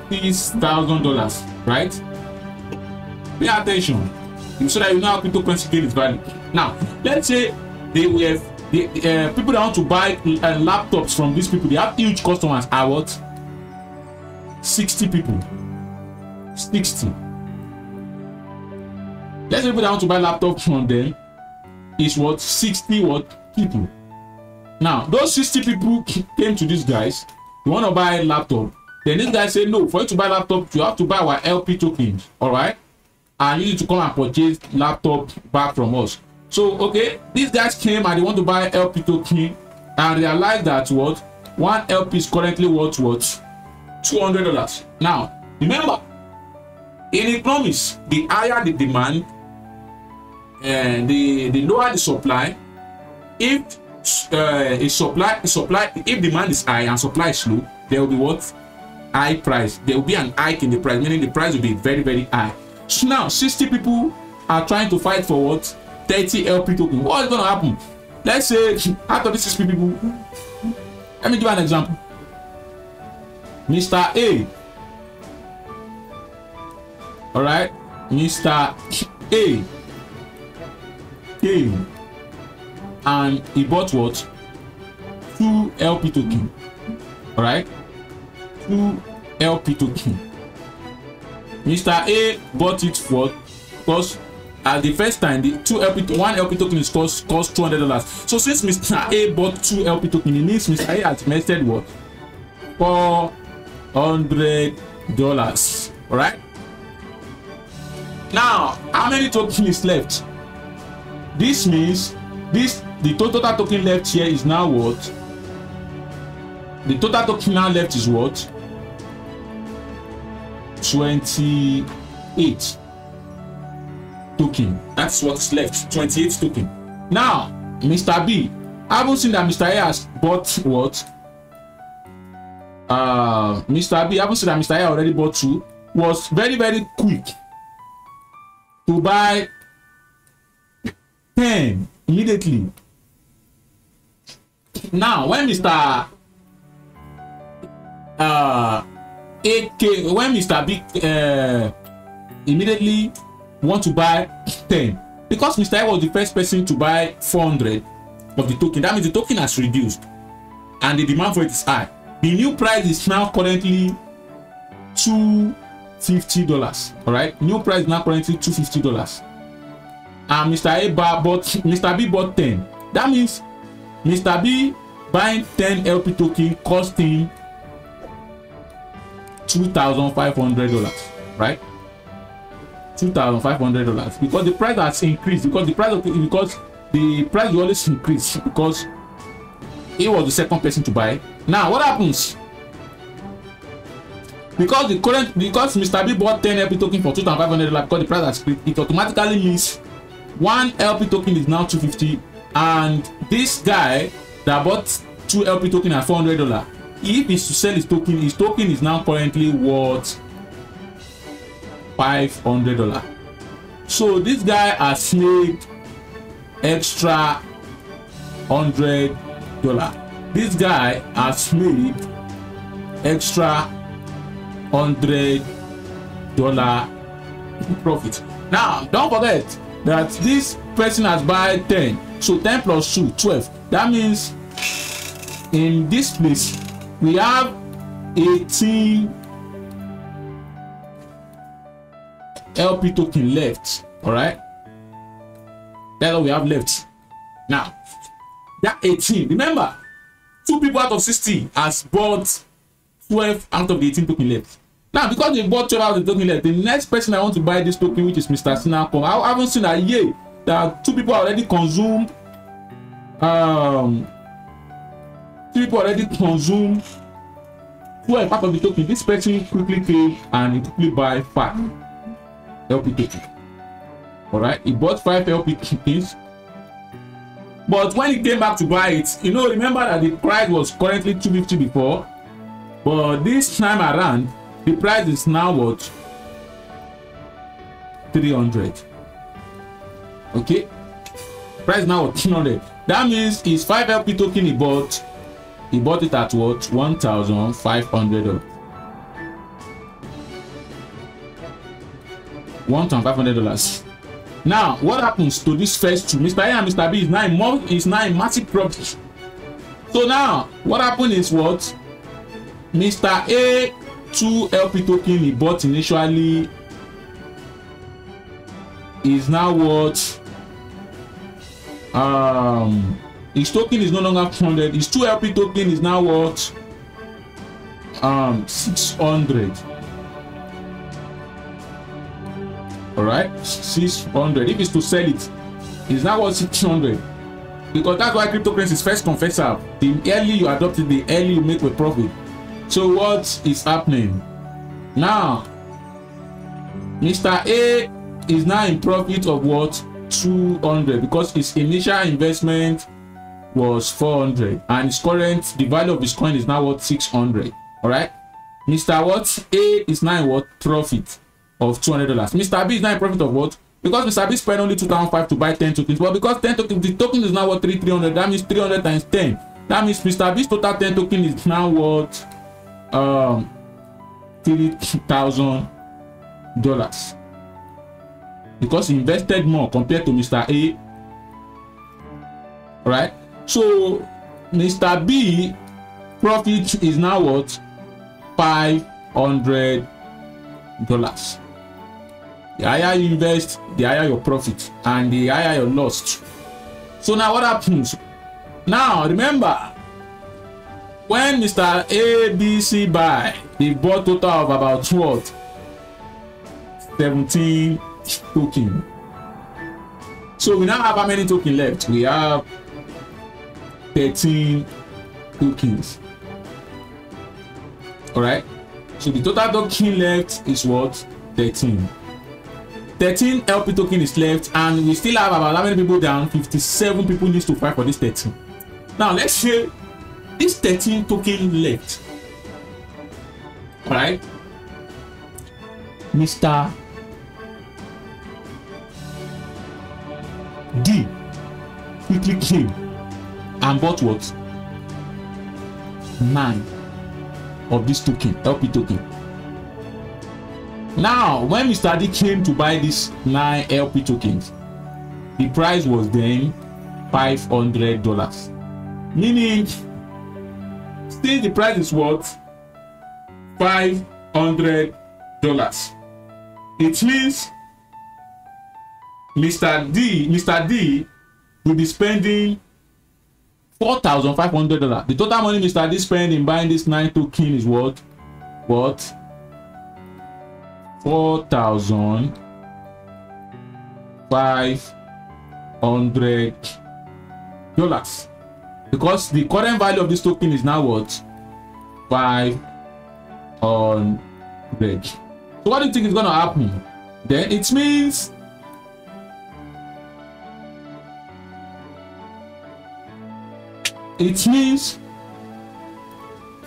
$6,000, right? Pay attention so that you know how cryptocurrency gain its value. Now, let's say people that want to buy laptops from these people, they have huge customers. Are what? 60 people. 60. Let's say people that want to buy laptops from them is what? 60 what? People. Now, those 60 people came to these guys. You want to buy a laptop. Then this guy said, no, for you to buy laptop, you have to buy our LP tokens. All right. And you need to come and purchase laptop back from us. So, okay, these guys came and they want to buy LP token and realize that what? 1 LP is currently worth what? $200. Now, remember, in economics, the higher the demand and the lower the supply. If if demand is high and supply is low, there will be what? High price. There will be an hike in the price, meaning the price will be very, very high. So now 60 people are trying to fight for what? 30 LP token. What is going to happen? Let's say out of these 60 people, let me give an example. Mr. A, all right, Mr. A came and he bought what? 2 LP token. All right, 2 LP token. Mr. A bought it for, because at the first time the 1 LP token is cost $200. So since Mr. A bought 2 LP token, it means Mr. A has invested what? $400. All right. Now, how many tokens is left? This means the total token left here is now what? The total token now left is what? 28 token. That's what's left. 28 token. Now, Mr. B, I haven't seen that Mr. A has bought what? Mr. B, I haven't seen that Mr. A already bought 2. Was very, very quick to buy 10 immediately. Now, when Mr. when Mr. B immediately want to buy 10, because Mr. A was the first person to buy 400 of the token, that means the token has reduced and the demand for it is high. The new price is now currently $250. All right, new price is now currently $250. And Mr. B bought 10. That means Mr. B buying 10 LP token cost him $2,500, right? $2,500, because the price has increased, because the price will always increase because he was the second person to buy. Now what happens? Because Mr. B bought 10 LP token for $2,500, because the price has increased, it automatically means 1 LP token is now $250, and this guy that bought 2 LP token at $400, if he's to sell his token is now currently worth $500. So this guy has made extra $100. This guy has made extra $100 profit. Now don't forget that this person has buy 10, so 10 plus 2 12. That means in this place we have 18 LP token left. All right, that's all we have left. Now that 18, remember 2 people out of 60 has bought 12 out of the 18 token left. Now because they bought 12 out of the token left, the next person I want to buy this token, which is Mr. Sinako, I haven't seen that yet. That 2 people already consumed 2 people already consumed 12 part of the token. This person quickly came and he quickly buy 5 LP token. All right, he bought 5 LP tokens, but when he came back to buy it, remember that the price was currently $250 before, but this time around the price is now what? $300. Okay, price now $300. That means his 5 LP token he bought it at what? $1,500. $1,500. Now what happens to this first 2? Mr. A and Mr. B is now in massive profit. So now what happened is what? Mr. A 2 LP token he bought initially is now what? His token is no longer 400. His 2 LP token is now what? 600. All right, 600. If it's to sell it, it's now worth 600, because that's why cryptocurrency is first confessor. The early you adopt it, the early you make a profit. So what is happening now? Mr. A is now in profit of what? 200, because his initial investment was 400 and his current, the value of his coin is now what? 600. All right, Mr. what? A is now in what? Profit of $200. Mr. B is now in profit of what? Because Mr. B spent only $2,500 to buy 10 tokens, but because 10 tokens, the token is now what? 300. That means 300 times 10. That means Mr. B's total 10 token is now what? $3,000. because he invested more compared to Mr. A. Right? So Mr. B profit is now what? $500. The higher you invest, the higher your profit, and the higher your loss. So now what happens? Now remember, when Mr. A, B, C buy, they bought total of about what? 17 tokens. So we now have how many tokens left? We have 13 tokens. Alright, so the total token left is what? 13. 13 LP token is left, and we still have about how many people down? 57 people needs to fight for this 13. Now let's say this 13 token left. Alright, Mr. D quickly came and bought what? 9 of this token, LP token. Now, when Mr. D came to buy these 9 LP tokens, the price was then $500. Meaning, still the price is what? $500. It means Mr. D will be spending $4,500. The total money Mr. D spent in buying this 9 token is what? What? $4,500. Because the current value of this token is now what? 500. So what do you think is going to happen? Then it means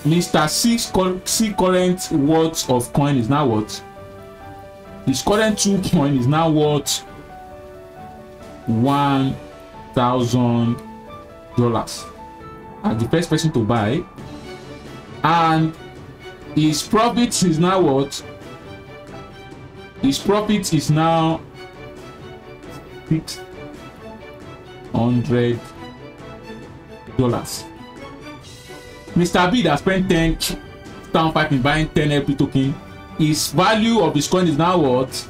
Mr. C current worth of coin is now what? His current 2 coin is now worth $1,000 as the first person to buy, and his profit is now what? His profit is now $600. Mr. B that spent 10,500 in buying 10 LP token, his value of his coin is now what?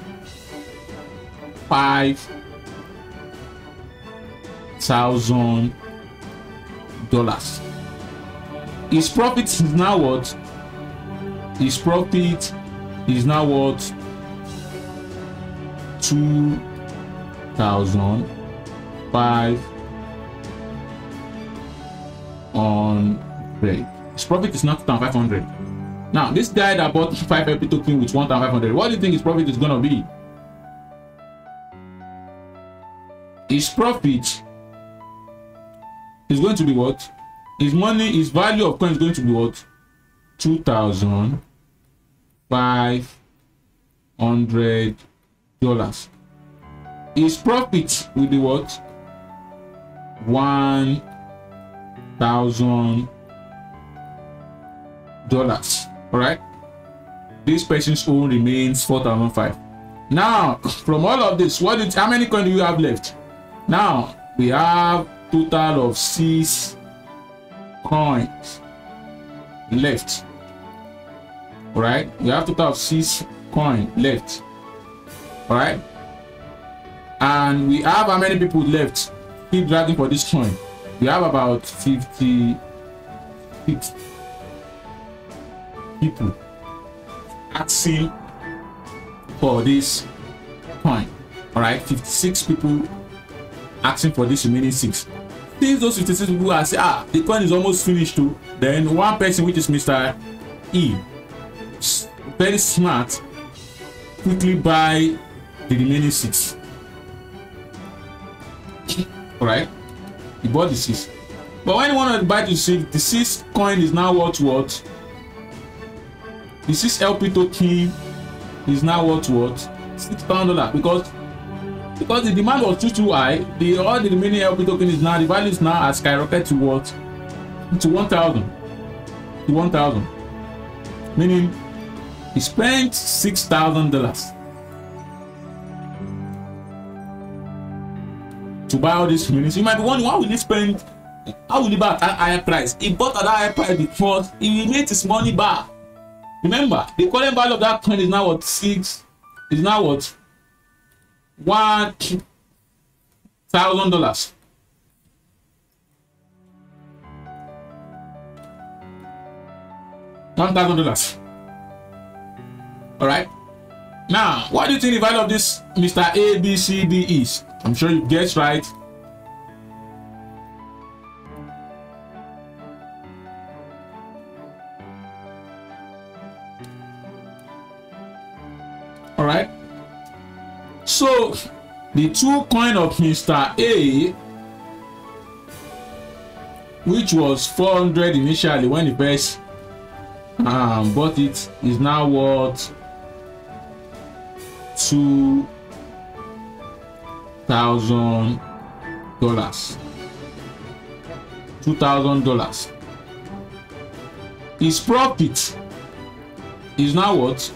$5,000. His profit is now what? His profit is now what? $2,500. His profit is not 2,500. Now, this guy that bought 5 LP token with 1,500, what do you think his profit is going to be? His profit is going to be what? His money, his value of coin is going to be what? $2,500. His profit will be what? $1,000. All right, this person's own remains 4,500. Now, from all of this, how many coins do you have left? Now we have total of 6 coins left. All right, we have total of 6 coins left. All right, and we have how many people left? Keep dragging for this coin. We have about 56 people asking for this coin. All right, 56 people asking for this remaining 6. Since those 56 people are saying, the coin is almost finished too, then one person, which is Mr. E, very smart, quickly buy the remaining 6. All right, he bought the 6, but when you want to buy the 6, the 6 coin is now worth what? The 6 LP token is now worth what? $6,000, because the demand was too high. All the remaining LP token is now, the value is now has skyrocketed to what? To 1,000. To 1,000. Meaning he spent $6,000. to buy all these minutes. You might be wondering, why will he spend? How will he buy at a higher price? He bought at a higher price because he made his money back. Remember, the current value of that coin is now what $1,000. $1,000. $1,000. All right. Now, what do you think the value of this Mr. A, B, C, D is? I'm sure you guessed right. All right. So the two coin of Mr. A, which was 400 initially when he first bought it, is now worth $2,000. $2,000. His profit is now what?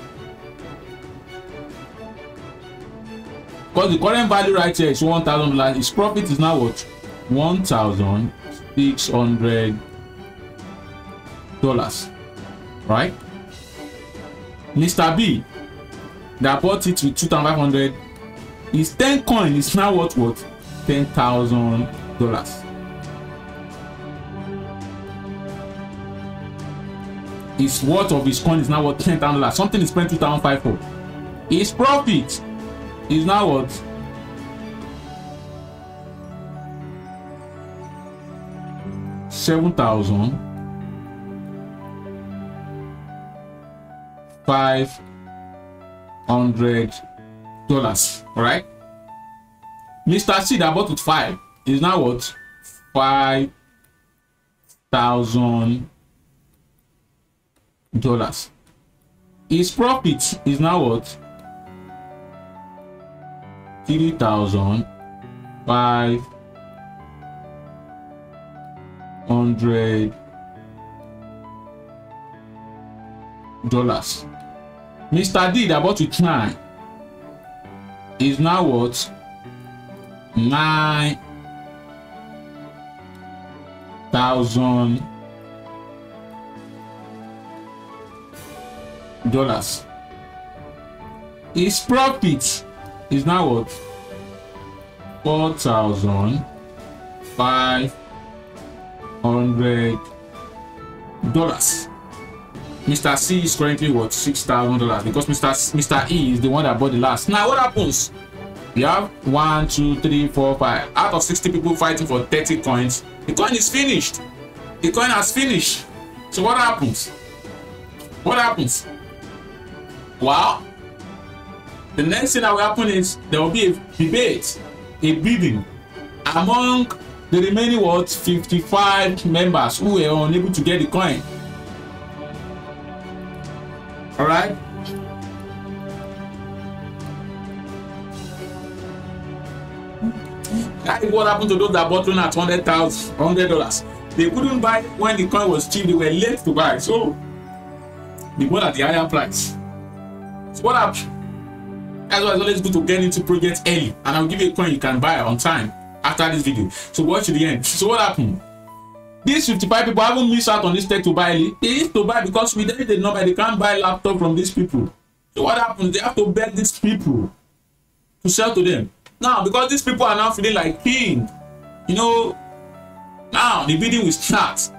Because the current value right here is $1,000. His profit is now what? $1,600. Right? Mr. B that bought it with 2,500. His 10 coin is now worth what? $10,000. His worth of his coin is now worth $10,000. Something is spent 2,500 for. His profit is now what? $7,500. All right. Mr. C that bought with 5 is now what? $5,000. His profit is now what? $3,500. Mr. D that bought with 9 is now what? $9,000. His profit is now what? $4,500. Mr. C is currently what? $6,000 because Mr. E is the one that bought the last. Now what happens? We have 1, 2, 3, 4, 5 out of 60 people fighting for 30 coins. The coin is finished. The coin has finished. So what happens? What happens? Well, the next thing that will happen is there will be a debate, a bidding among the remaining 55 members who were unable to get the coin. All right. That is what happened to those that bought one at $100. They couldn't buy when the coin was cheap. They were late to buy, so they bought at the higher price. So what happened? That's why it's always good to get into projects early, and I'll give you a coin you can buy on time after this video. So watch to the end. So what happened? These 55 people haven't missed out on this tech to buy early. They used to buy because with the number they can't buy laptop from these people. So what happens? They have to beg these people to sell to them. Now, because these people are now feeling like king, you know, now the bidding will start.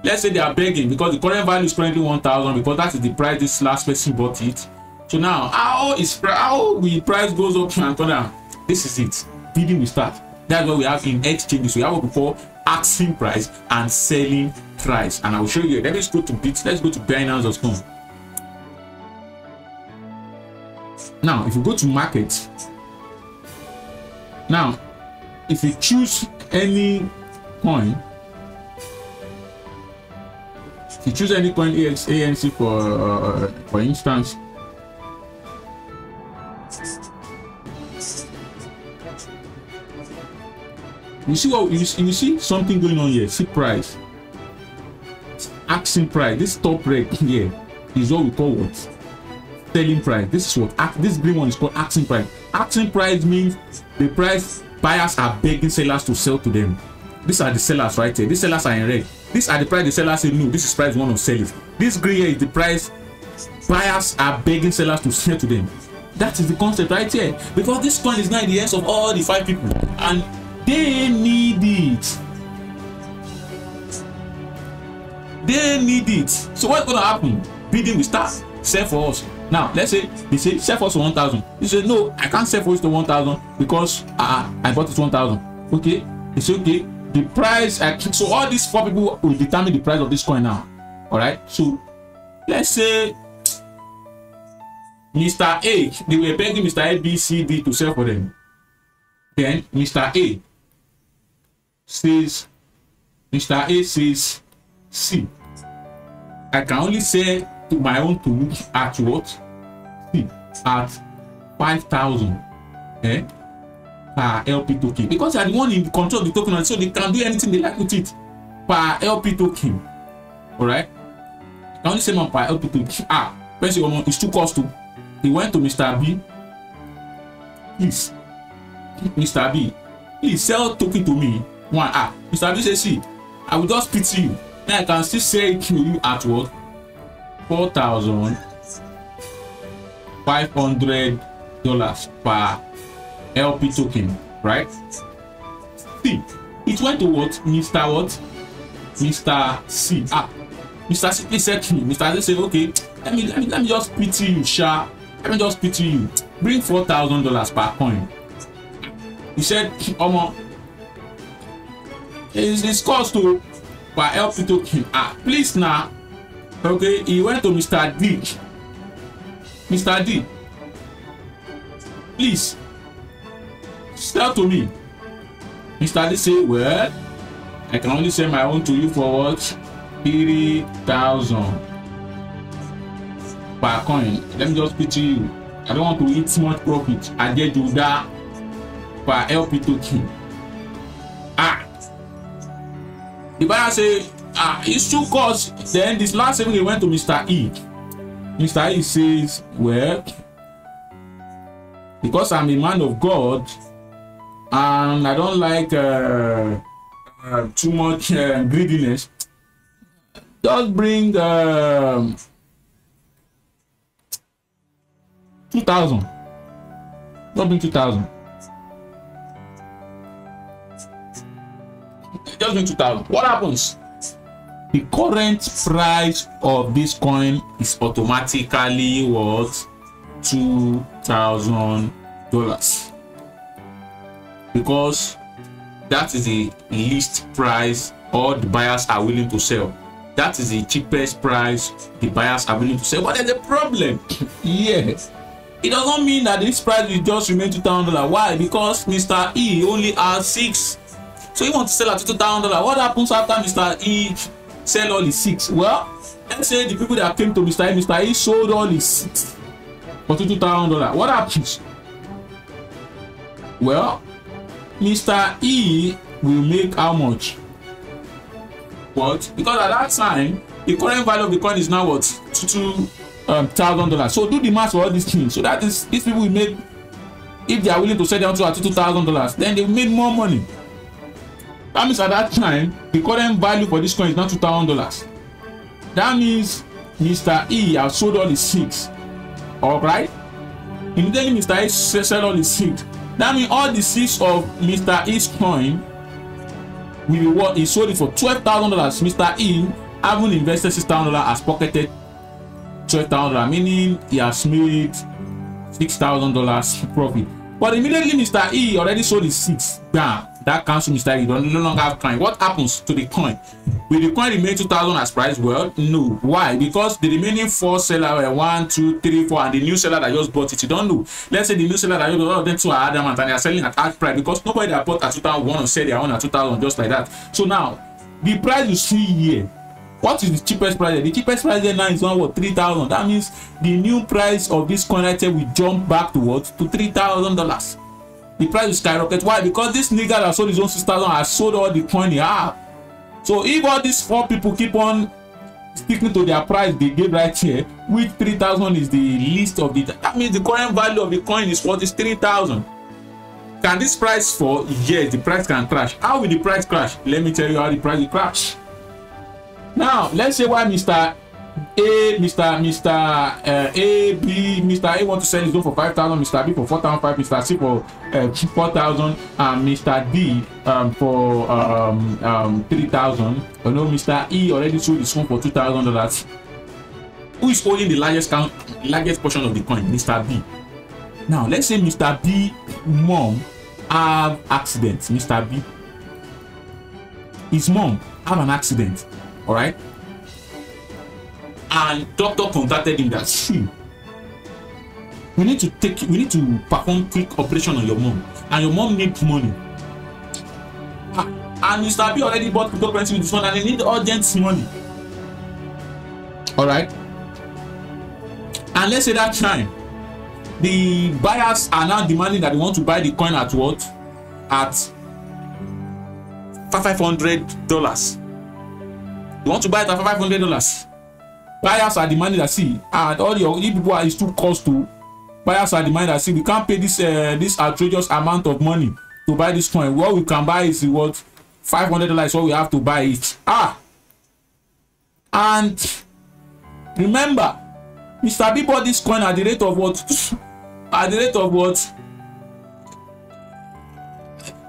Let's say they are begging because the current value is currently 1,000 because that is the price this last person bought it. So now, how the price goes up and down? This is it. Bidding will start. That's what we have in exchanges. We have what we call asking price and selling price. And I will show you. Let's go to Bits. Let's go to Binance.com. Now, if you go to market, now, if you choose any coin, if you choose any coin, ANC for instance, you see what you see something going on here. See price, asking price. This top red here is what we call what? Selling price. This is what this green one is called asking price. Asking price means the price buyers are begging sellers to sell to them. These are the sellers right here. These sellers are in red. These are the price the sellers say no, this is price we want to sell it. This green here is the price buyers are begging sellers to sell to them. That is the concept right here. Because this coin is now in the hands of all the 5 people and they need it. They need it. So what's going to happen? Bidding will start. Sell for us. Now let's say they say sell for us 1,000. You say no, I can't sell for us to 1,000 because I bought it 1,000. Okay. They say okay, the price. So all these 4 people will determine the price of this coin now. All right. So let's say Mr. A, they were begging Mr. A, B, C, D to sell for them. Then Mr. A says C. I can only sell to my own tool at what? C, at 5,000 per LP token, because they are the one in control of the token, and so they can do anything they like with it per LP token. All right. I can only sell one per LP token. It's too costly. He went to Mr. B. Please, Mr. B, please sell token to me. Mr. B says, see, I will just pity you. Then I can still sell it to you at what? $4,500 per LP token, right? See, it went to what? Mr. What? Mr. C. Mr. C, please said to me. Mr. C said, okay, let me just pity you, Sha. Let me just pity you. Bring $4,000 per coin. He said, it's cost to per LP token. Please now. Okay, he went to Mr. D. Mr. D, please sell to me. Mr. D say, well, I can only sell my own to you for what? 3,000 per coin. Let me just pity you. I don't want to eat too much profit. I get to that per LP token. The buyer say, it's too cost. Then this last time he went to Mr. E. Mr. E says, well, because I'm a man of God and I don't like too much greediness, just bring 2,000. Don't bring 2,000. Just bring 2,000. What happens? The current price of this coin is automatically what? $2,000, because that is the least price all the buyers are willing to sell. That is the cheapest price the buyers are willing to sell. But there's a problem. Yes, it doesn't mean that this price will just remain $2,000. Why? Because Mr. E only has 6, so he wants to sell at $2,000. What happens after Mr. E sell all his 6? Well, let's say the people that came to Mr. E sold all his 6 for $2,000. What happens? Well, Mr. E will make how much? What? Because at that time, the current value of the coin is now what? $2,000. So do the math for all these things. So that is, these people will make, if they are willing to sell them to at $2,000, then they will make more money. That means at that time, the current value for this coin is not $2,000. That means Mr. E has sold all his 6. Alright? Immediately Mr. E sell all his 6. That means all the 6 of Mr. E's coin will be what? He sold it for $12,000. Mr. E, having invested $6,000, has pocketed $12,000, meaning he has made $6,000 profit. But immediately Mr. E already sold his 6. Bam! That cancels Mr. E. Don't no longer have coin. What happens to the coin? Will the coin remain 2,000 as price? Well, no. Why? Because the remaining 4 sellers were 1, 2, 3, 4, and the new seller that just bought it, you don't know. Let's say the new seller that just bought, all of them two are adamant and they are selling at high price, because nobody that bought at 2,000 want to sell their own at 2,000 just like that. So now, the price you see here, what is the cheapest price? The cheapest price there now is now what? 3,000. That means the new price of this coin item will jump back to what? To $3,000. The price will skyrocket. Why? Because this nigga that sold his own 6,000 has sold all the coin he have. So if all these 4 people keep on sticking to their price they gave right here, which 3,000 is the least of the, that means the current value of the coin is what? Is 3,000. Can Can this price fall? Yes, the price can crash. How will the price crash? Let me tell you how the price will crash. Now, let's say why Mr. A, Mr. A want to sell his own for 5,000, Mr. B for 4,500, Mr. C for 4,000, and Mr. D for 3,000. You know, Mr. E already sold his own for $2,000. Who is holding the largest portion of the coin? Mr. B. Now, let's say Mr. B mom have accident. Mr. B, his mom have an accident. All right. And doctor contacted him that we need to perform quick operation on your mom, and your mom needs money. And Mr. B already bought cryptocurrency with this one, and they need urgent money. All right. And let's say that time the buyers are now demanding that they want to buy the coin at what? At $500. They want to buy it at $500. Buyers are demanding that all your people are too cost to. Buyers are demanding that we can't pay this outrageous amount of money to buy this coin. What we can buy is what? $500 is what we have to buy it. And remember, Mr. B bought this coin at the rate of what? At the rate of what?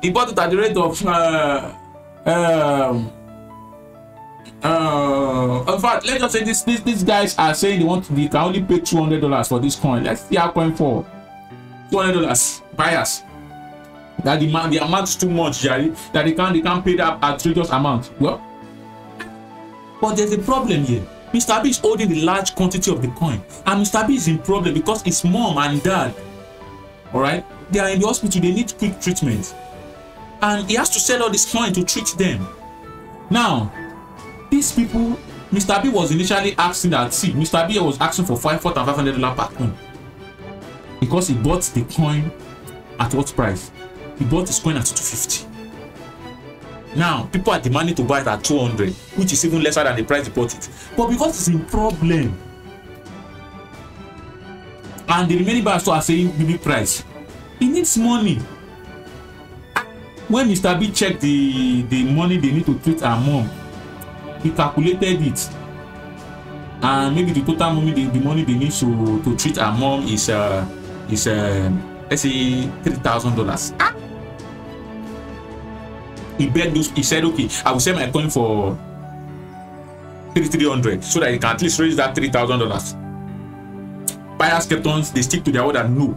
He bought it at the rate of in fact, let's just say these guys are saying they can only pay $200 for this coin. Let's see how coin for $200 buyers. That the amount is too much, Jerry. That they can't pay that outrageous amount. Well, but there's a problem here. Mr. B is holding the large quantity of the coin, and Mr. B is in problem because his mom and dad, all right, they are in the hospital. They need quick treatment, and he has to sell all this coin to treat them. Now, these people, Mr. B was initially asking that. Mr. B was asking for $4,500 per coin because he bought the coin at what price? He bought his coin at $250. Now, people are demanding to buy it at $200, which is even lesser than the price he bought it. But because it's in problem, and the remaining buyers are saying big price, he needs money. When Mr. B checked the money they need to treat our mom, he calculated it, and maybe the total money the money they need to treat our mom is let's say $3,000. He begged those. He said, "Okay, I will sell my coin for $3,300 so that he can at least raise that $3,000." Buyers kept on. They stick to their word and no.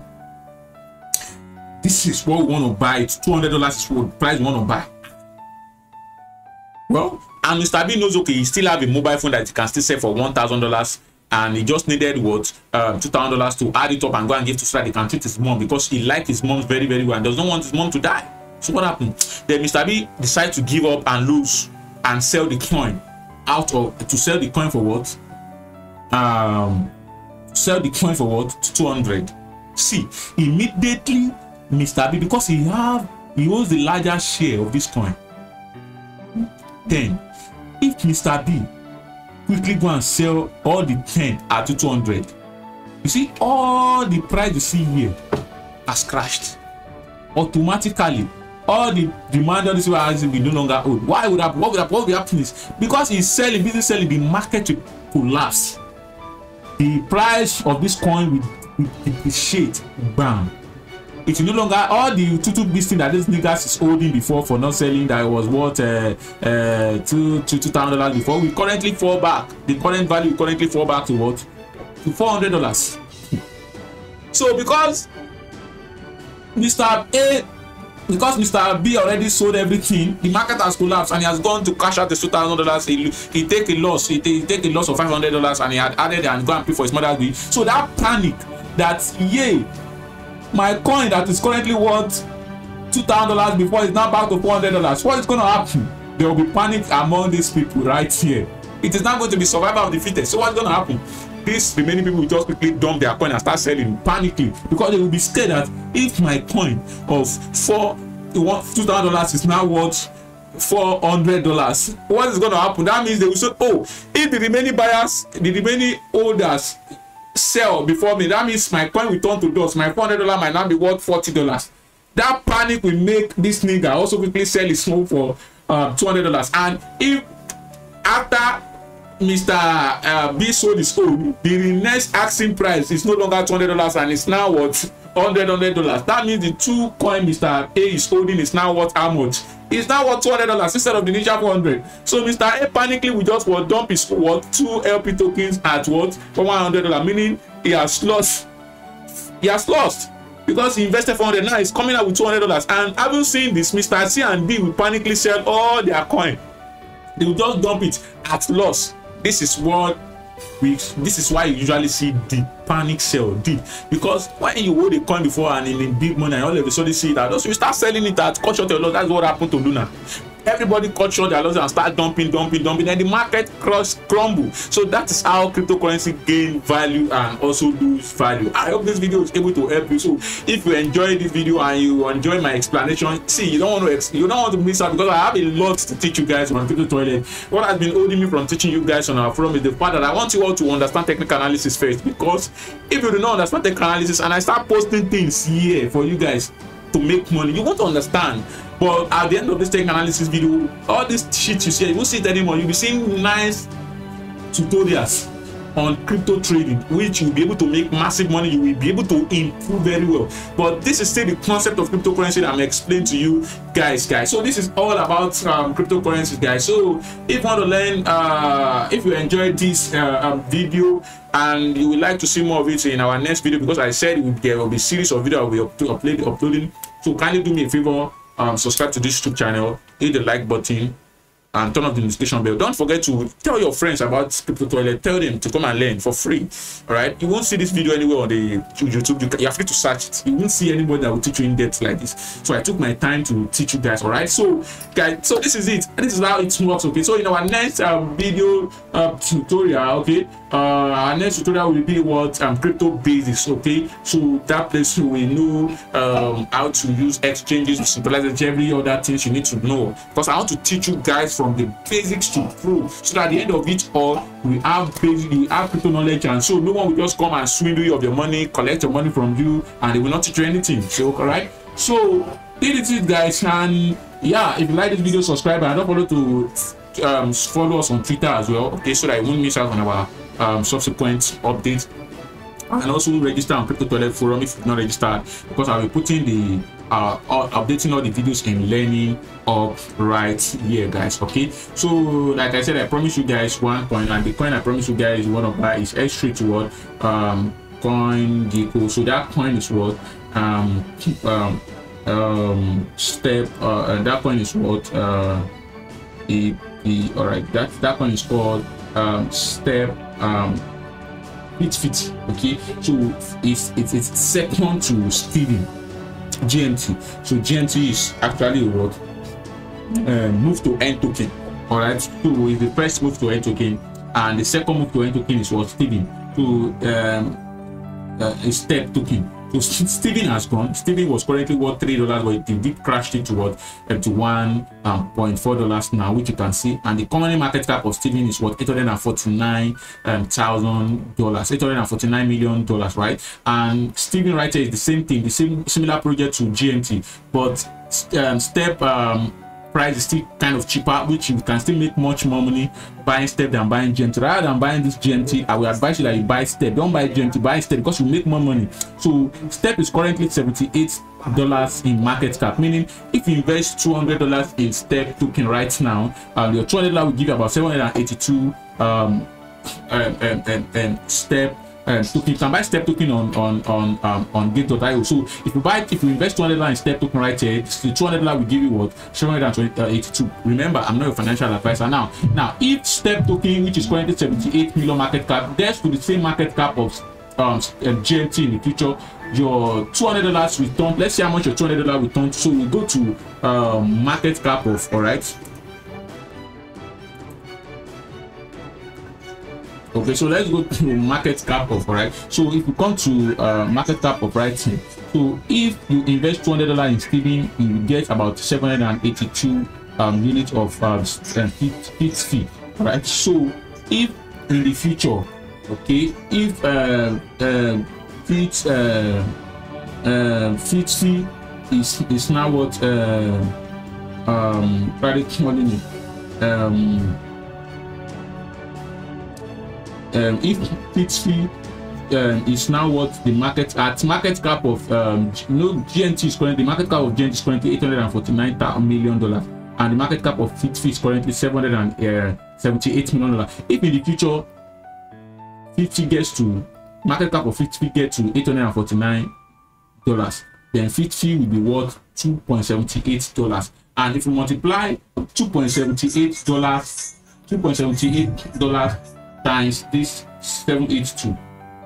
This is what we want to buy. It's $200 is what price we want to buy. Well, and Mr. B knows, okay, he still have a mobile phone that he can still sell for $1,000, and he just needed what $2,000 to add it up and go and give to so that he can treat his mom because he liked his mom very, very well and does not want his mom to die. So what happened? Then Mr. B decided to give up and lose and sell the coin to sell the coin for what? Sell the coin for what? $200. Immediately Mr. B, because he owns the larger share of this coin. Then, if Mr. B quickly go and sell all the 10 at $200, you see all the price you see here has crashed automatically. All the demand on this will be no longer owed. Why would that? What would happen is because he's selling, business selling, the market will collapse. The price of this coin will depreciate. Bam. It will no longer all the big thing that this niggas is holding before for not selling that was worth $2,000 before. We currently fall back. The current value will currently fall back to what? To $400. So because Mr. B already sold everything, the market has collapsed and he has gone to cash out the $2,000. He take a loss. He take a loss of $500 and he had added and go and pay for his mother's bill. So that panic that my coin that is currently worth $2,000 before is now back to $400. What is going to happen? There will be panic among these people right here. It is not going to be survival of the fittest. So what's going to happen? These remaining people will just quickly dump their coin and start selling panically because they will be scared that if my coin of $2,000 is now worth $400, what is going to happen? That means they will say, oh, if the remaining buyers, the remaining holders sell before me, that means my coin will turn to dust. My $400 might now be worth $40. that panic will make this nigga also quickly sell his home for $200. And if after Mr. B sold his own, the next asking price is no longer $200 and it's now what? $100. That means the 2 coin Mr. A is holding is now worth how much? It's now worth $200 instead of the initial 400. So Mr. A panically will just dump his 2 LP tokens at what? For $100, meaning he has lost. He has lost because he invested $400. Now he's coming out with $200. And having seen this, Mr. C and D will panically sell all their coin. They will just dump it at loss. This is why you usually see the panic sell deep, because when you hold a coin before and in big money and all of a sudden see that, also you start selling it at cut short your loss. That's what happened to Luna. Everybody cut short their losses and start dumping, then the market crumble. So that is how cryptocurrency gain value and also lose value. I hope this video is able to help you. So if you enjoy this video and you enjoy my explanation, see, you don't want to miss out, because I have a lot to teach you guys on Crypto Toilet. What has been holding me from teaching you guys on our forum is the fact that I want you all to understand technical analysis first, because if you do not understand technical analysis and I start posting things here for you guys to make money, you won't understand. But at the end of this tech analysis video, all this shit you see, you won't see it anymore. You'll be seeing nice tutorials on crypto trading, which you'll be able to make massive money. You will be able to improve very well. But this is still the concept of cryptocurrency that I'm explaining to you guys. So this is all about cryptocurrencies, guys. So if you want to learn, if you enjoyed this video and you would like to see more of it in our next video, because I said there will be a series of videos we'll be uploading, so kindly do me a favor. Subscribe to this YouTube channel, hit the like button, and turn on the notification bell. Don't forget to tell your friends about Crypto Toilet. Tell them to come and learn for free. All right, you won't see this video anywhere on the YouTube. You're free to search it. You won't see anybody that will teach you in depth like this. So I took my time to teach you guys. All right, so guys, so this is it. This is how it works. Okay, so in our next video tutorial, okay, our next tutorial will be what crypto basis. Okay, so that place we will know how to use exchanges, centralized, every other things you need to know, because I want to teach you guys from the basics to pro, so that at the end of it all we have crypto knowledge, and so no one will just come and swindle you of your money, collect your money from you, and they will not teach you anything. So all right, so this is it, guys. And yeah, if you like this video, subscribe, and don't forget to follow us on Twitter as well, okay, so that you won't miss out on our subsequent updates. And also register on Crypto Toilet forum if you've not registered, because I'll be putting the updating all the videos in learning up right here, guys. Okay, so like I said, I promise you guys one coin, and the coin I promise you guys you want to buy is extra to what coin gecko. So that coin is what step and that coin is what all right, that coin is called step fit. Okay, so it's second to Steven GMT. So GMT is actually what move to end token. All right, so it's the first move to end token, and the second move to end token is what Steven. So a step token. So Steven has gone. Steven was currently worth $3, but it did crashed it to what to $1.4 now, which you can see. And the current market cap of Steven is what $849,000, $849 million, right? And Steven right here is the same thing, the similar project to GMT, but step price is still kind of cheaper, which you can still make much more money buying step than buying GMT. Rather than buying this GMT, I will advise you that you buy step. Don't buy GMT, buy step, because you make more money. So step is currently $78 in market cap, meaning if you invest $200 in step token right now, your $200 will give you about 782 step token. You can buy step token on gate.io. So if you invest $200 in step token right here, the $200 will give you what 782. Remember, I'm not a financial advisor. Now if step token, which is currently 78 million market cap, that's to the same market cap of GMT in the future, your $200 return, let's see how much your $200 return. So we go to market cap of, all right, okay, so let's go to market cap of, all right. So if you come to market cap of right here, so if you invest $200 in Steven, you get about 782 units of fixed fee, all right. So if in the future, okay, if fixed fee is now what if e.tc is now what the market cap of GNT is currently, the market cap of GNT is currently $849 million, and the market cap of e.tc is currently $778 million. If in the future e.tc gets to market cap of e.tc gets to $849, then e.tc will be worth $2.78. And if we multiply $2.78 times this 782,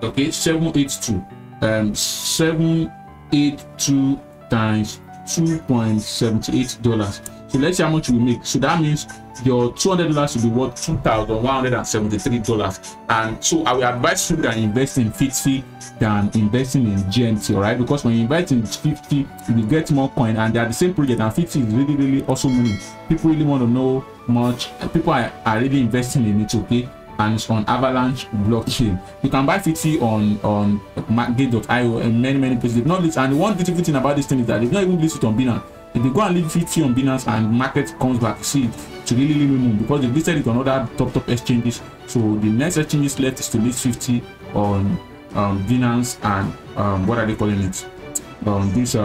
okay, 782 times $2.78. So let's see how much we make. So that means your $200 will be worth $2,173. And so I will advise you that invest in e.tc than investing in GNT, all right? Because when you invest in e.tc, you will get more coin, and they are the same project, and e.tc is really also money. People really want to know much. People are really investing in it, okay? And it's on Avalanche blockchain. You can buy e.tc on gate.io and many places. They've not listed, and the one beautiful thing about this thing is that they've not even listed on Binance. If they go and leave e.tc on Binance and market comes back, see it to really move, because they listed it on other top exchanges. So the next exchanges left is to list e.tc on Binance and what are they calling it? This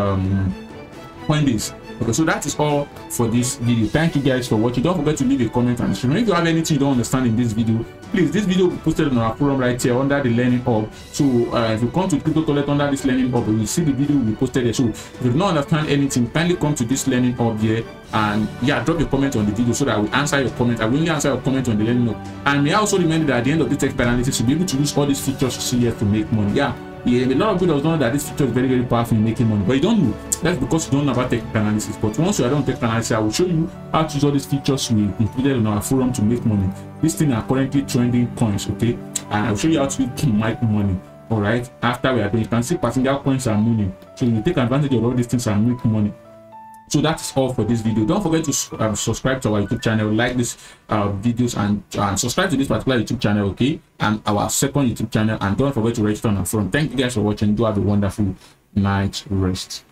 Coinbase. Okay, so that is all for this video. Thank you guys for watching. Don't forget to leave a comment, and if you have anything you don't understand in this video, please, this video will be posted on our forum right here under the learning hub. So if you come to Crypto Toilet under this learning hub, you will see the video will be posted there. So if you do not understand anything, kindly come to this learning hub here, and yeah, drop your comment on the video so that I will answer your comment. I will only answer your comment on the learning hub. And may I also remind you that at the end of the text analysis, you'll be able to use all these features you see here to make money. Yeah, a lot of people don't know that this feature is very powerful in making money, but you don't know. That's because you don't know about technical analysis. But once you are done technical analysis, I will show you how to use all these features we included in our forum to make money. These things are currently trending coins, okay? And I'll show you how to make money. All right, after we are done, you can see passenger coins are money, so you take advantage of all these things and make money. So that's all for this video. Don't forget to subscribe to our YouTube channel, like this videos, and subscribe to this particular YouTube channel, okay, and our second YouTube channel, and don't forget to register on our forum. Thank you guys for watching. Do have a wonderful night rest.